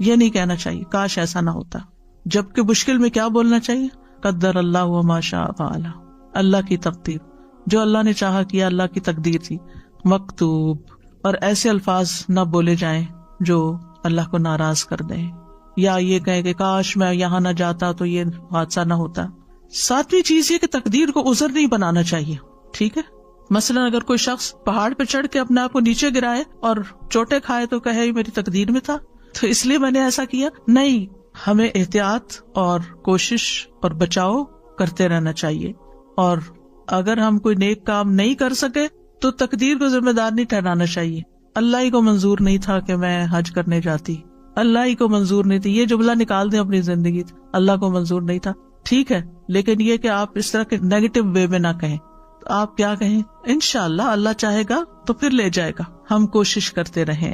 یہ نہیں کہنا چاہیے کاش ایسا نہ ہوتا، جبکہ مشکل میں کیا بولنا چاہیے؟ قدر اللہ وما شاء فعل. اللہ کی تقدیر، جو اللہ نے چاہا کیا، اللہ کی تقدیر تھی. مکتوب. اور ایسے الفاظ نہ بولے جائیں جو اللہ کو ناراض کر دیں، یا یہ کہیں کہ کاش میں یہاں نہ جاتا تو یہ حادثہ نہ ہوتا. ساتویں چیز یہ کہ تقدیر کو عذر نہیں بنانا چاہیے. ٹھیک ہے، مثلا اگر کوئی شخص پہاڑ پہ چڑھ کے اپنے آپ کو نیچے گرائے اور چوٹے کھائے تو کہے یہ میری تقدیر میں تھا تو اس لیے میں نے ایسا کیا. نہیں، ہمیں احتیاط اور کوشش اور بچاؤ کرتے رہنا چاہیے. اور اگر ہم کوئی نیک کام نہیں کر سکے تو تقدیر کو ذمہ دار نہیں ٹھہرانا چاہیے. اللہ ہی کو منظور نہیں تھا کہ میں حج کرنے جاتی، اللہ ہی کو منظور نہیں تھی. یہ جملہ نکال دیں اپنی زندگی، اللہ کو منظور نہیں تھا. ٹھیک ہے، لیکن یہ کہ آپ اس طرح کے نیگیٹو وے میں نہ کہیں. تو آپ کیا کہیں؟ انشاءاللہ اللہ چاہے گا تو پھر لے جائے گا. ہم کوشش کرتے رہیں.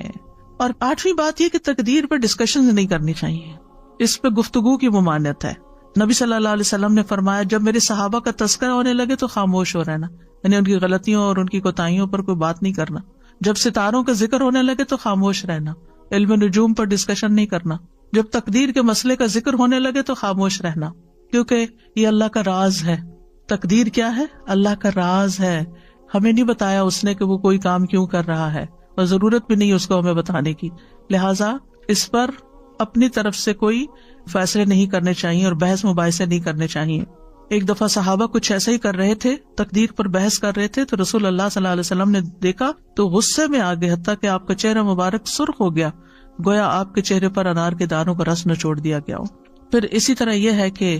اور 8ویں بات یہ کہ تقدیر پر ڈسکشن نہیں کرنی چاہیے، اس پہ گفتگو کی ممانعت ہے۔ نبی صلی اللہ علیہ وسلم نے فرمایا جب میرے صحابہ کا تذکرہ ہونے لگے تو خاموش ہو رہنا، یعنی ان کی غلطیوں اور ان کی کوتاہیوں پر کوئی بات نہیں کرنا۔ جب ستاروں کا ذکر ہونے لگے تو خاموش رہنا، علم نجوم پر ڈسکشن نہیں کرنا۔ جب تقدیر کے مسئلے کا ذکر ہونے لگے تو خاموش رہنا، کیونکہ یہ اللہ کا راز ہے۔ تقدیر کیا ہے؟ اللہ کا راز ہے، ہمیں نہیں بتایا اس نے کہ وہ کوئی کام کیوں کر رہا ہے، اور ضرورت بھی نہیں اس کو ہمیں بتانے کی، لہٰذا اس پر اپنی طرف سے کوئی فیصلے نہیں کرنے چاہیے اور بحث مباحثے نہیں کرنے چاہیے۔ ایک دفعہ صحابہ کچھ ایسا ہی کر رہے تھے، تقدیر پر بحث کر رہے تھے، تو رسول اللہ صلی اللہ علیہ وسلم نے دیکھا تو غصے میں آ گئے، حتیٰ کہ آپ کا چہرہ مبارک سرخ ہو گیا، گویا آپ کے چہرے پر انار کے دانوں کا رس نچوڑ دیا گیا ہو۔ پھر اسی طرح یہ ہے کہ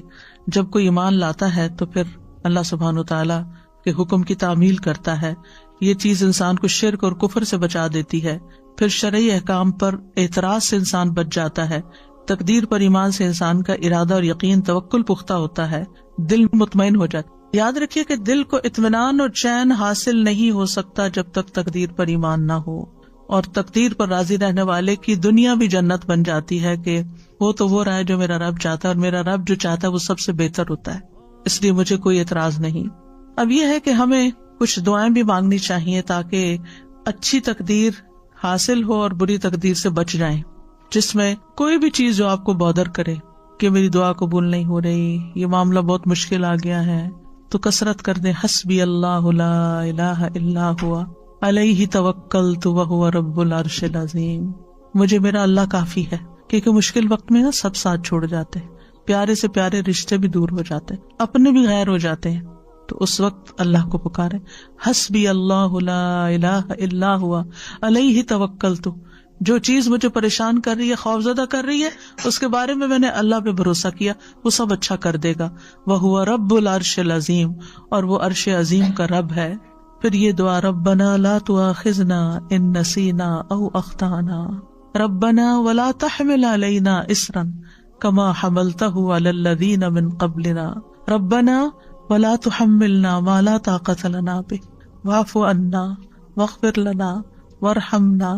جب کوئی ایمان لاتا ہے تو پھر اللہ سبحانہ وتعالیٰ کے حکم کی تعمیل کرتا ہے، یہ چیز انسان کو شرک اور کفر سے بچا دیتی ہے۔ پھر شرعی احکام پر اعتراض سے انسان بچ جاتا ہے، تقدیر پر ایمان سے انسان کا ارادہ اور یقین توکل پختہ ہوتا ہے، دل مطمئن ہو جاتا ہے۔ یاد رکھیے کہ دل کو اطمینان اور چین حاصل نہیں ہو سکتا جب تک تقدیر پر ایمان نہ ہو، اور تقدیر پر راضی رہنے والے کی دنیا بھی جنت بن جاتی ہے کہ وہ رہا ہے جو میرا رب چاہتا ہے، اور میرا رب جو چاہتا ہے وہ سب سے بہتر ہوتا ہے، اس لیے مجھے کوئی اعتراض نہیں۔ اب یہ ہے کہ ہمیں کچھ دعائیں بھی مانگنی چاہیے تاکہ اچھی تقدیر حاصل ہو اور بری تقدیر سے بچ جائیں، جس میں کوئی بھی چیز جو آپ کو بودر کرے کہ میری دعا قبول نہیں ہو رہی، یہ معاملہ بہت مشکل آ گیا ہے، تو کثرت کر دیں حسبی اللہ لا الہ الا ہوا علیہ توکلت وہو رب العرش العظیم۔ مجھے میرا اللہ کافی ہے، کیونکہ مشکل وقت میں نا سب ساتھ چھوڑ جاتے ہیں، پیارے سے پیارے رشتے بھی دور ہو جاتے ہیں، اپنے بھی غیر ہو جاتے ہیں، تو اس وقت اللہ کو پکارے، حسبی اللہ لا الہ الا ہوا علیہ توکلت۔ جو چیز مجھے پریشان کر رہی ہے، خوفزدہ کر رہی ہے، اس کے بارے میں نے اللہ پہ بھروسہ کیا، وہ سب اچھا کر دے گا۔ وہو رب العرش العظیم، اور وہ عرش عظیم کا رب ہے۔ پھر یہ دعا ربنا لا تؤاخذنا ان نسینا او اخطانا ربنا ولا تحمل علینا اصرا کما حملته علی الذین من قبلنا ربنا ولا تحملنا ما لا طاقت لنا به واعف عنا واغفر لنا وارحمنا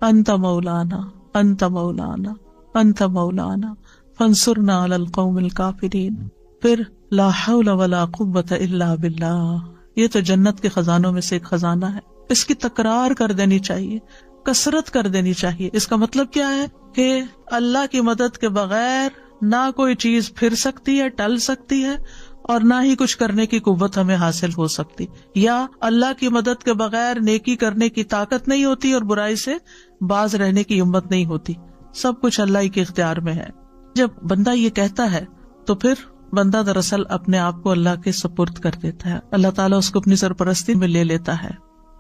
انت مولانا انت مولانا انت مولانا فانصرنا علی القوم الکافرین۔ پھر لا حول ولا قوت الا باللہ، یہ تو جنت کے خزانوں میں سے ایک خزانہ ہے، اس کی تکرار کر دینی چاہیے، کثرت کر دینی چاہیے۔ اس کا مطلب کیا ہے کہ اللہ کی مدد کے بغیر نہ کوئی چیز پھر سکتی ہے، ٹل سکتی ہے، اور نہ ہی کچھ کرنے کی قوت ہمیں حاصل ہو سکتی، یا اللہ کی مدد کے بغیر نیکی کرنے کی طاقت نہیں ہوتی اور برائی سے باز رہنے کی ہمت نہیں ہوتی۔ سب کچھ اللہ ہی کے اختیار میں ہے۔ جب بندہ یہ کہتا ہے تو پھر بندہ دراصل اپنے آپ کو اللہ کے سپرد کر دیتا ہے، اللہ تعالیٰ اس کو اپنی سرپرستی میں لے لیتا ہے۔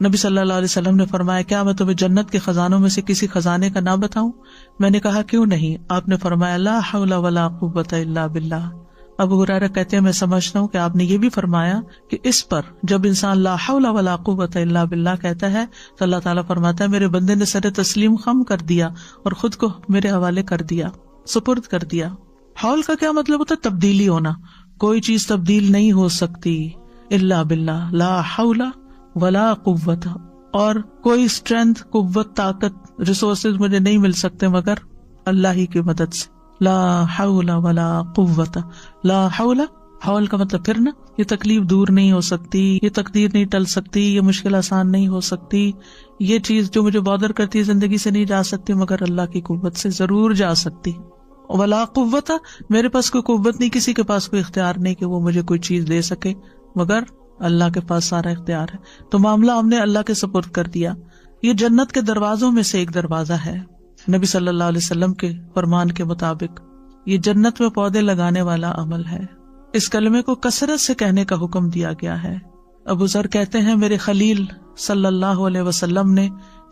نبی صلی اللہ علیہ وسلم نے فرمایا کیا میں تمہیں جنت کے خزانوں میں سے کسی خزانے کا نام بتاؤں؟ میں نے کہا کیوں نہیں؟ آپ نے فرمایا لا حول ولا قوت الا باللہ۔ ابو ہریرہ کہتے ہیں میں سمجھتا ہوں کہ آپ نے یہ بھی فرمایا کہ اس پر جب انسان لا حول ولا قوت الا باللہ کہتا ہے تو اللہ تعالیٰ فرماتا ہے میرے بندے نے سر تسلیم خم کر دیا اور خود کو میرے حوالے کر دیا، سپرد کر دیا۔ حول کا کیا مطلب ہوتا ہے؟ تبدیلی ہونا، کوئی چیز تبدیل نہیں ہو سکتی الا باللہ، لا حول ولا قوت، اور کوئی اسٹرینتھ، قوت، طاقت، ریسورسز مجھے نہیں مل سکتے مگر اللہ ہی کی مدد سے۔ لا حول ولا قوت، لا حول، حول کا مطلب پھر نا، یہ تکلیف دور نہیں ہو سکتی، یہ تقدیر نہیں ٹل سکتی، یہ مشکل آسان نہیں ہو سکتی، یہ چیز جو مجھے بادر کرتی ہے زندگی سے نہیں جا سکتی مگر اللہ کی قوت سے ضرور جا سکتی۔ ولا قوت، میرے پاس کوئی قوت نہیں، کسی کے پاس کوئی اختیار نہیں کہ وہ مجھے کوئی چیز دے سکے، مگر اللہ کے پاس سارا اختیار ہے۔ تو معاملہ ہم نے اللہ کے سپرد کر دیا۔ یہ جنت کے دروازوں میں سے ایک دروازہ ہے، نبی صلی اللہ علیہ وسلم کے فرمان کے مطابق یہ جنت میں پودے لگانے والا عمل ہے۔ اس کلمے کو کثرت سے کہنے کا حکم دیا گیا ہے۔ ابو ذر کہتے ہیں میرے خلیل صلی اللہ علیہ وسلم نے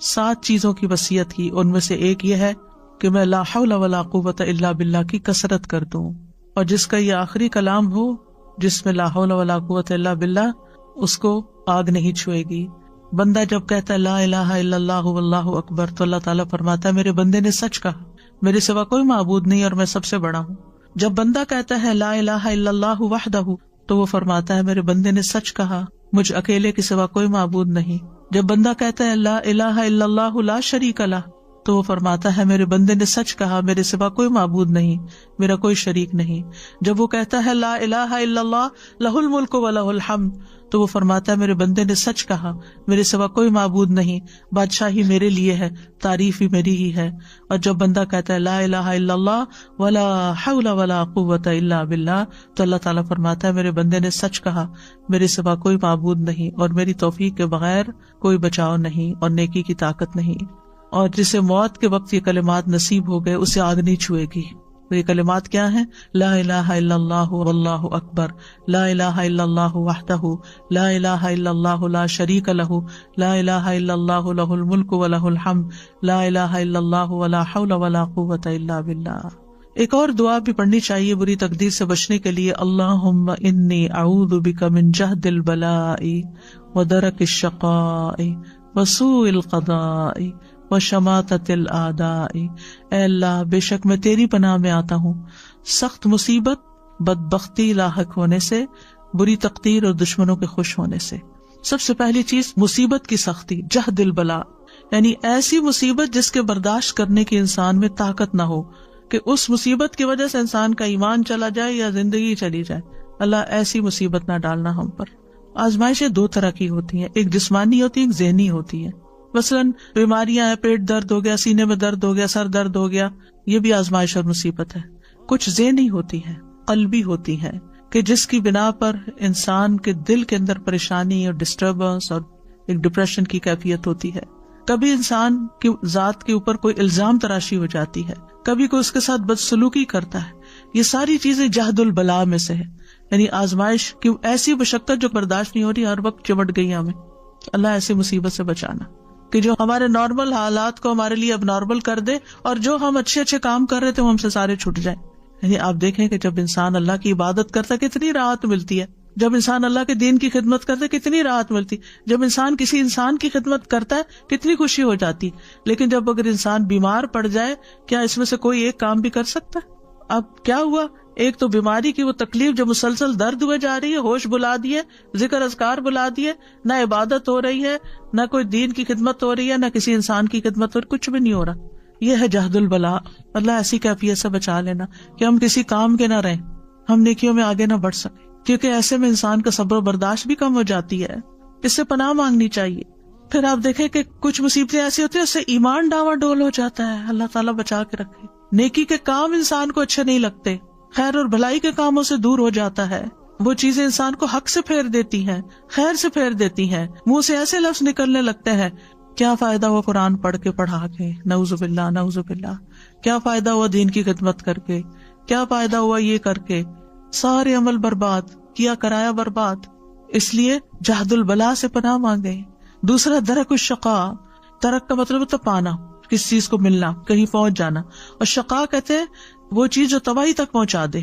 7 چیزوں کی وصیت کی، ان میں سے ایک یہ ہے کہ میں لا حول ولا قوت الا باللہ کی کثرت کر دوں، اور جس کا یہ آخری کلام ہو جس میں لا حول ولا قوت الا باللہ، اس کو آگ نہیں چھوئے گی۔ بندہ جب کہتا ہے لا الہ الا اللہ واللہ اکبر تو اللہ تعالیٰ فرماتا ہے میرے بندے نے سچ کہا، میرے سوا کوئی معبود نہیں اور میں سب سے بڑا ہوں۔ جب بندہ کہتا ہے لا الہ الا اللہ وحدہ تو وہ فرماتا ہے میرے بندے نے سچ کہا، مجھ اکیلے کے سوا کوئی معبود نہیں۔ جب بندہ کہتا ہے لا الہ الا اللہ لا شریک لہ تو وہ فرماتا ہے میرے بندے نے سچ کہا، میرے سوا کوئی معبود نہیں، میرا کوئی شریک نہیں۔ جب وہ کہتا ہے لا الہ الا اللہ لہ الملک و لہ الحمد، تو وہ فرماتا ہے میرے بندے نے سچ کہا، میرے سوا کوئی معبود نہیں، بادشاہی میرے لیے ہے، تعریف بھی میری ہی ہے۔ اور جب بندہ کہتا ہے لا الہ الا اللہ ولا حول ولا قوت الا باللہ، تو اللہ تعالیٰ فرماتا ہے میرے بندے نے سچ کہا، میرے سوا کوئی معبود نہیں اور میری توفیق کے بغیر کوئی بچاؤ نہیں اور نیکی کی طاقت نہیں۔ اور جسے موت کے وقت یہ کلمات نصیب ہو گئے اسے آگ نہیں چھوئے گی۔ یہ کلمات کیا ہیں؟ لا الہ الا اللہ واللہ اکبر، لا الہ الا اللہ وحدہ، لا الہ الا اللہ لا شریک لہ، لا الہ الا اللہ لہ الملک و لہ الحمد، لا الہ الا اللہ ولا حول ولا قوت الا باللہ۔ ایک اور دعا بھی پڑھنی چاہیے بری تقدیر سے بچنے کے لیے، اللہم انی اعوذ بک من جہد البلاء ودرک الشقاء وسوء القضاء وشماتۃ الاعداء۔ اے اللہ بے شک میں تیری پناہ میں آتا ہوں سخت مصیبت، بدبختی لاحق ہونے سے، بری تقدیر اور دشمنوں کے خوش ہونے سے۔ سب سے پہلی چیز مصیبت کی سختی، جہد البلاء، یعنی ایسی مصیبت جس کے برداشت کرنے کی انسان میں طاقت نہ ہو، کہ اس مصیبت کی وجہ سے انسان کا ایمان چلا جائے یا زندگی چلی جائے۔ اللہ ایسی مصیبت نہ ڈالنا ہم پر۔ آزمائشیں دو طرح کی ہوتی ہیں، ایک جسمانی ہوتی ہے، ایک ذہنی ہوتی ہے۔ مثلاً بیماریاں ہیں، پیٹ درد ہو گیا، سینے میں درد ہو گیا، سر درد ہو گیا، یہ بھی آزمائش اور مصیبت ہے۔ کچھ ذہنی ہوتی ہے، قلبی ہوتی ہے، کہ جس کی بنا پر انسان کے دل کے اندر پریشانی اور ڈسٹربنس اور ایک ڈپریشن کی کیفیت ہوتی ہے۔ کبھی انسان کی ذات کے اوپر کوئی الزام تراشی ہو جاتی ہے، کبھی کوئی اس کے ساتھ بدسلوکی کرتا ہے۔ یہ ساری چیزیں جہد البلاء میں سے ہے، یعنی آزمائش کی ایسی مشقت جو برداشت نہیں ہو رہی، ہر وقت چمٹ گئی ہمیں۔ اللہ ایسی مصیبت سے بچانا کہ جو ہمارے نارمل حالات کو ہمارے لیے اب نارمل کر دے، اور جو ہم اچھے کام کر رہے تھے وہ ہم سے سارے چھوٹ جائیں۔ یعنی آپ دیکھیں کہ جب انسان اللہ کی عبادت کرتا ہے کتنی راحت ملتی ہے، جب انسان اللہ کے دین کی خدمت کرتا ہے کتنی راحت ملتی، جب انسان کسی انسان کی خدمت کرتا ہے کتنی خوشی ہو جاتی۔ لیکن جب اگر انسان بیمار پڑ جائے، کیا اس میں سے کوئی ایک کام بھی کر سکتا ہے؟ اب کیا ہوا، ایک تو بیماری کی وہ تکلیف جو مسلسل درد ہوئے جا رہی ہے، ہوش بلا دیے، ذکر اذکار بلا دیے، نہ عبادت ہو رہی ہے، نہ کوئی دین کی خدمت ہو رہی ہے، نہ کسی انسان کی خدمت ہو رہی، کچھ بھی نہیں ہو رہا۔ یہ ہے جہد البلاء۔ اللہ ایسی کیفیت سے بچا لینا کہ ہم کسی کام کے نہ رہیں، ہم نیکیوں میں آگے نہ بڑھ سکیں، کیونکہ ایسے میں انسان کا صبر و برداشت بھی کم ہو جاتی ہے۔ اس سے پناہ مانگنی چاہیے۔ پھر آپ دیکھیں کہ کچھ مصیبتیں ایسی ہوتی ہیں اس سے ایمان ڈاواں ڈول ہو جاتا ہے، اللہ تعالیٰ بچا کے رکھے۔ نیکی کے کام انسان کو اچھے نہیں لگتے، خیر اور بھلائی کے کاموں سے دور ہو جاتا ہے، وہ چیزیں انسان کو حق سے پھیر دیتی ہیں، خیر سے پھیر دیتی ہیں، منہ سے ایسے لفظ نکلنے لگتے ہیں، کیا فائدہ ہوا قرآن پڑھ کے پڑھا کے، نعوذ باللہ نعوذ باللہ، کیا فائدہ ہوا دین کی خدمت کر کے، کیا فائدہ ہوا یہ کر کے، سارے عمل برباد کیا، کرایا برباد۔ اس لیے جہد البلاء سے پناہ مانگے۔ دوسرا درک الشقاء، درک کا مطلب ہوتا پانا، کس چیز کو ملنا، کہیں پہنچ جانا، اور شقاء کہتے ہیں وہ چیز جو تباہی تک پہنچا دے،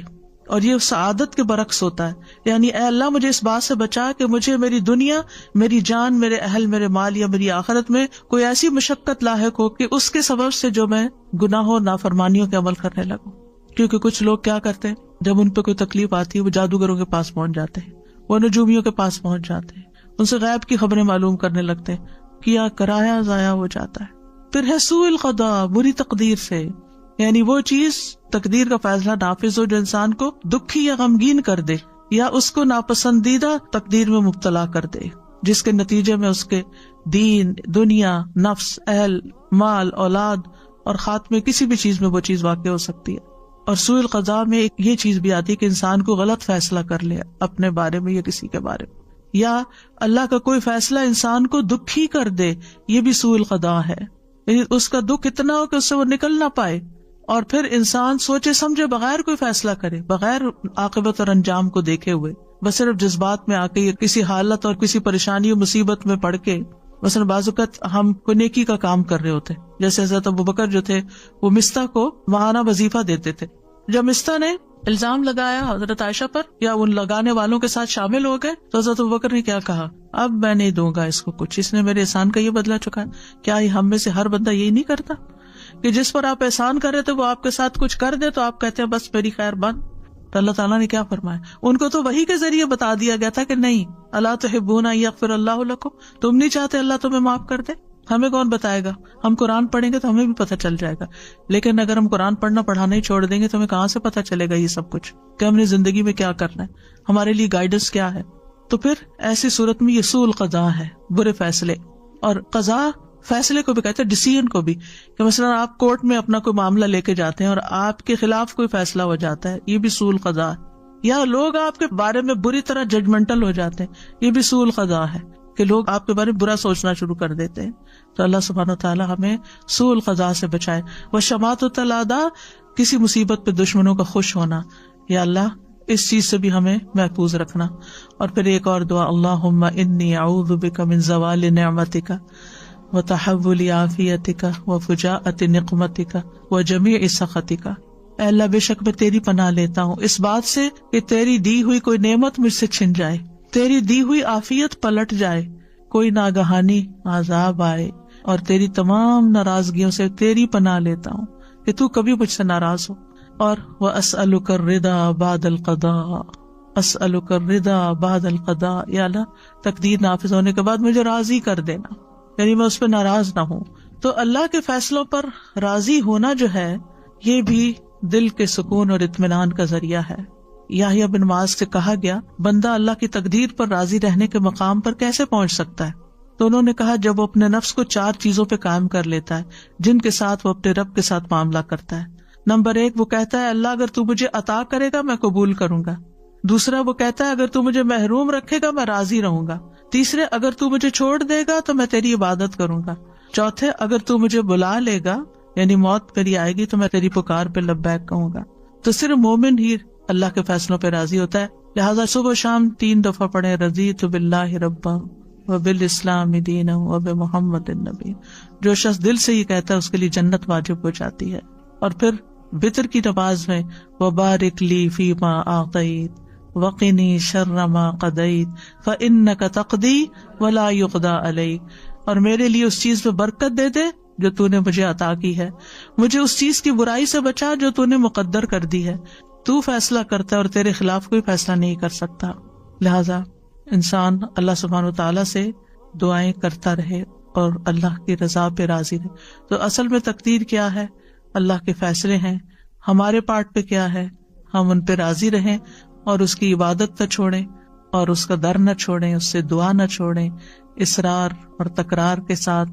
اور یہ سعادت کے برعکس ہوتا ہے۔ یعنی اے اللہ مجھے اس بات سے بچا کہ مجھے میری دنیا، میری جان، میرے اہل، میرے مال یا میری آخرت میں کوئی ایسی مشقت لاحق ہو کہ اس کے سبب سے جو میں گناہوں نافرمانیوں کے عمل کرنے لگوں۔ کیونکہ کچھ لوگ کیا کرتے ہیں، جب ان پہ کوئی تکلیف آتی ہے وہ جادوگروں کے پاس پہنچ جاتے ہیں، وہ نجومیوں کے پاس پہنچ جاتے ہیں، ان سے غیب کی خبریں معلوم کرنے لگتے ہیں، کیا کرایا ضائع ہو جاتا ہے۔ پھر ہے سوء القضاء، بری تقدیر سے، یعنی وہ چیز تقدیر کا فیصلہ نافذ ہو جو انسان کو دکھی یا غمگین کر دے، یا اس کو ناپسندیدہ تقدیر میں مبتلا کر دے، جس کے نتیجے میں اس کے دین، دنیا، نفس، اہل، مال، اولاد اور خاتمے کسی بھی چیز میں وہ چیز واقع ہو سکتی ہے۔ اور سوء القضاء میں ایک یہ چیز بھی آتی ہے کہ انسان کو غلط فیصلہ کر لے اپنے بارے میں یا کسی کے بارے میں، یا اللہ کا کوئی فیصلہ انسان کو دکھی کر دے، یہ بھی سوء القضاء ہے۔ یعنی اس کا دکھ اتنا ہو کہ اس سے وہ نکل نہ پائے، اور پھر انسان سوچے سمجھے بغیر کوئی فیصلہ کرے، بغیر عاقبت اور انجام کو دیکھے ہوئے، بس صرف جذبات میں آ کے یا کسی حالت اور کسی پریشانی اور مصیبت میں پڑ کے۔ مثلا بعض اوقات ہم کوئی نیکی کا کام کر رہے ہوتے، جیسے حضرت ابوبکر جو تھے وہ مستہ کو ماہانہ وظیفہ دیتے تھے۔ جب مستہ نے الزام لگایا حضرت عائشہ پر یا ان لگانے والوں کے ساتھ شامل ہو گئے، تو حضرت ابوبکر نے کیا کہا، اب میں نہیں دوں گا اس کو کچھ، اس نے میرے احسان کا یہ بدلہ چکا ہے۔ کیا ہم میں سے ہر بندہ یہی نہیں کرتا کہ جس پر آپ احسان کر رہے تھے وہ آپ کے ساتھ کچھ کر دے تو آپ کہتے ہیں بس میری خیر بند؟ تو اللہ تعالیٰ نے کیا فرمایا، ان کو تو وحی کے ذریعے بتا دیا گیا تھا کہ نہیں، الا تحبون ان یغفر اللہ لکم، تم نہیں چاہتے اللہ تمہیں معاف کر دے۔ ہمیں کون بتائے گا؟ ہم قرآن پڑھیں گے تو ہمیں بھی پتہ چل جائے گا، لیکن اگر ہم قرآن پڑھنا ہی چھوڑ دیں گے تو ہمیں کہاں سے پتہ چلے گا یہ سب کچھ کہ ہم نے زندگی میں کیا کرنا ہے، ہمارے لیے گائیڈنس کیا ہے؟ تو پھر ایسی صورت میں یہ سوء القضاء ہے، برے فیصلے. اور قضاء فیصلے کو بھی کہتے ہیں، ڈیسیژن کو بھی، کہ مثلا آپ کورٹ میں اپنا کوئی معاملہ لے کے جاتے ہیں اور آپ کے خلاف کوئی فیصلہ ہو جاتا ہے، یہ بھی سوء القضاء ہے. یا لوگ آپ کے بارے میں بری طرح ججمنٹل ہو جاتے ہیں، یہ بھی سوء القضاء ہے کہ لوگ آپ کے بارے میں برا سوچنا شروع کر دیتے ہیں. تو اللہ سبحانہ وتعالی ہمیں سوء القضاء سے بچائے. وشماتۃ الاعداء، کسی مصیبت پہ دشمنوں کا خوش ہونا، یا اللہ اس چیز سے بھی ہمیں محفوظ رکھنا. اور پھر ایک اور دعا، اللہم انی اعوذ بک من زوال نعمتک وتحول عافیتک وفجاءۃ نقمتک وجمیع سخطک. اے اللہ بے شک میں تیری پناہ لیتا ہوں اس بات سے کہ تیری دی ہوئی کوئی نعمت مجھ سے چھن جائے، تیری دی ہوئی عافیت پلٹ جائے، کوئی ناگہانی عذاب آئے، اور تیری تمام ناراضگیوں سے تیری پناہ لیتا ہوں کہ تو کبھی مجھ سے ناراض ہو. اور وَأَسْأَلُكَ الرِّضَا بَعْدَ الْقَضَاءِ، أَسْأَلُكَ الرِّضَا بَعْدَ الْقَضَاءِ، یا اللہ تقدیر نافذ ہونے کے بعد مجھے راضی کر دینا، یعنی میں اس پہ ناراض نہ ہوں. تو اللہ کے فیصلوں پر راضی ہونا جو ہے یہ بھی دل کے سکون اور اطمینان کا ذریعہ ہے. یحییٰ بن معاذ سے کہا گیا بندہ اللہ کی تقدیر پر راضی رہنے کے مقام پر کیسے پہنچ سکتا ہے؟ تو انہوں نے کہا جب وہ اپنے نفس کو 4 چیزوں پہ قائم کر لیتا ہے جن کے ساتھ وہ اپنے رب کے ساتھ معاملہ کرتا ہے. نمبر 1 وہ کہتا ہے اللہ اگر تو مجھے عطا کرے گا میں قبول کروں گا. دوسرا وہ کہتا ہے اگر تو مجھے محروم رکھے گا میں راضی رہوں گا. تیسرے اگر تو مجھے چھوڑ دے گا تو میں تیری عبادت کروں گا. چوتھے اگر تو مجھے بلا لے گا یعنی موت میری آئے گی تو میں تیری پکار پہ لبیک کہوں گا. تو صرف مومن ہی اللہ کے فیصلوں پہ راضی ہوتا ہے. لہٰذا صبح و شام 3 دفعہ پڑھیں رضیت باللہ ربا وبالاسلام دینا وبمحمد النبی. جو شخص دل سے یہ کہتا ہے اس کے لیے جنت واجب ہو جاتی ہے. اور پھر وتر کی نماز میں وبارک لی فیما اعطیت وقنی شر ما قضیت فانک تقضی ولا یقضی علیک، اور میرے لیے اس چیز میں برکت دے دے جو تو نے مجھے عطا کی ہے، مجھے اس چیز کی برائی سے بچا جو تو نے مقدر کر دی ہے. تو فیصلہ کرتا ہے اور تیرے خلاف کوئی فیصلہ نہیں کر سکتا. لہذا انسان اللہ سبحانہ وتعالی سے دعائیں کرتا رہے اور اللہ کی رضا پہ راضی رہے. تو اصل میں تقدیر کیا ہے؟ اللہ کے فیصلے ہیں. ہمارے پارٹ پہ کیا ہے؟ ہم ان پہ راضی رہیں اور اس کی عبادت نہ چھوڑیں اور اس کا در نہ چھوڑیں، اس سے دعا نہ چھوڑیں، اصرار اور تکرار کے ساتھ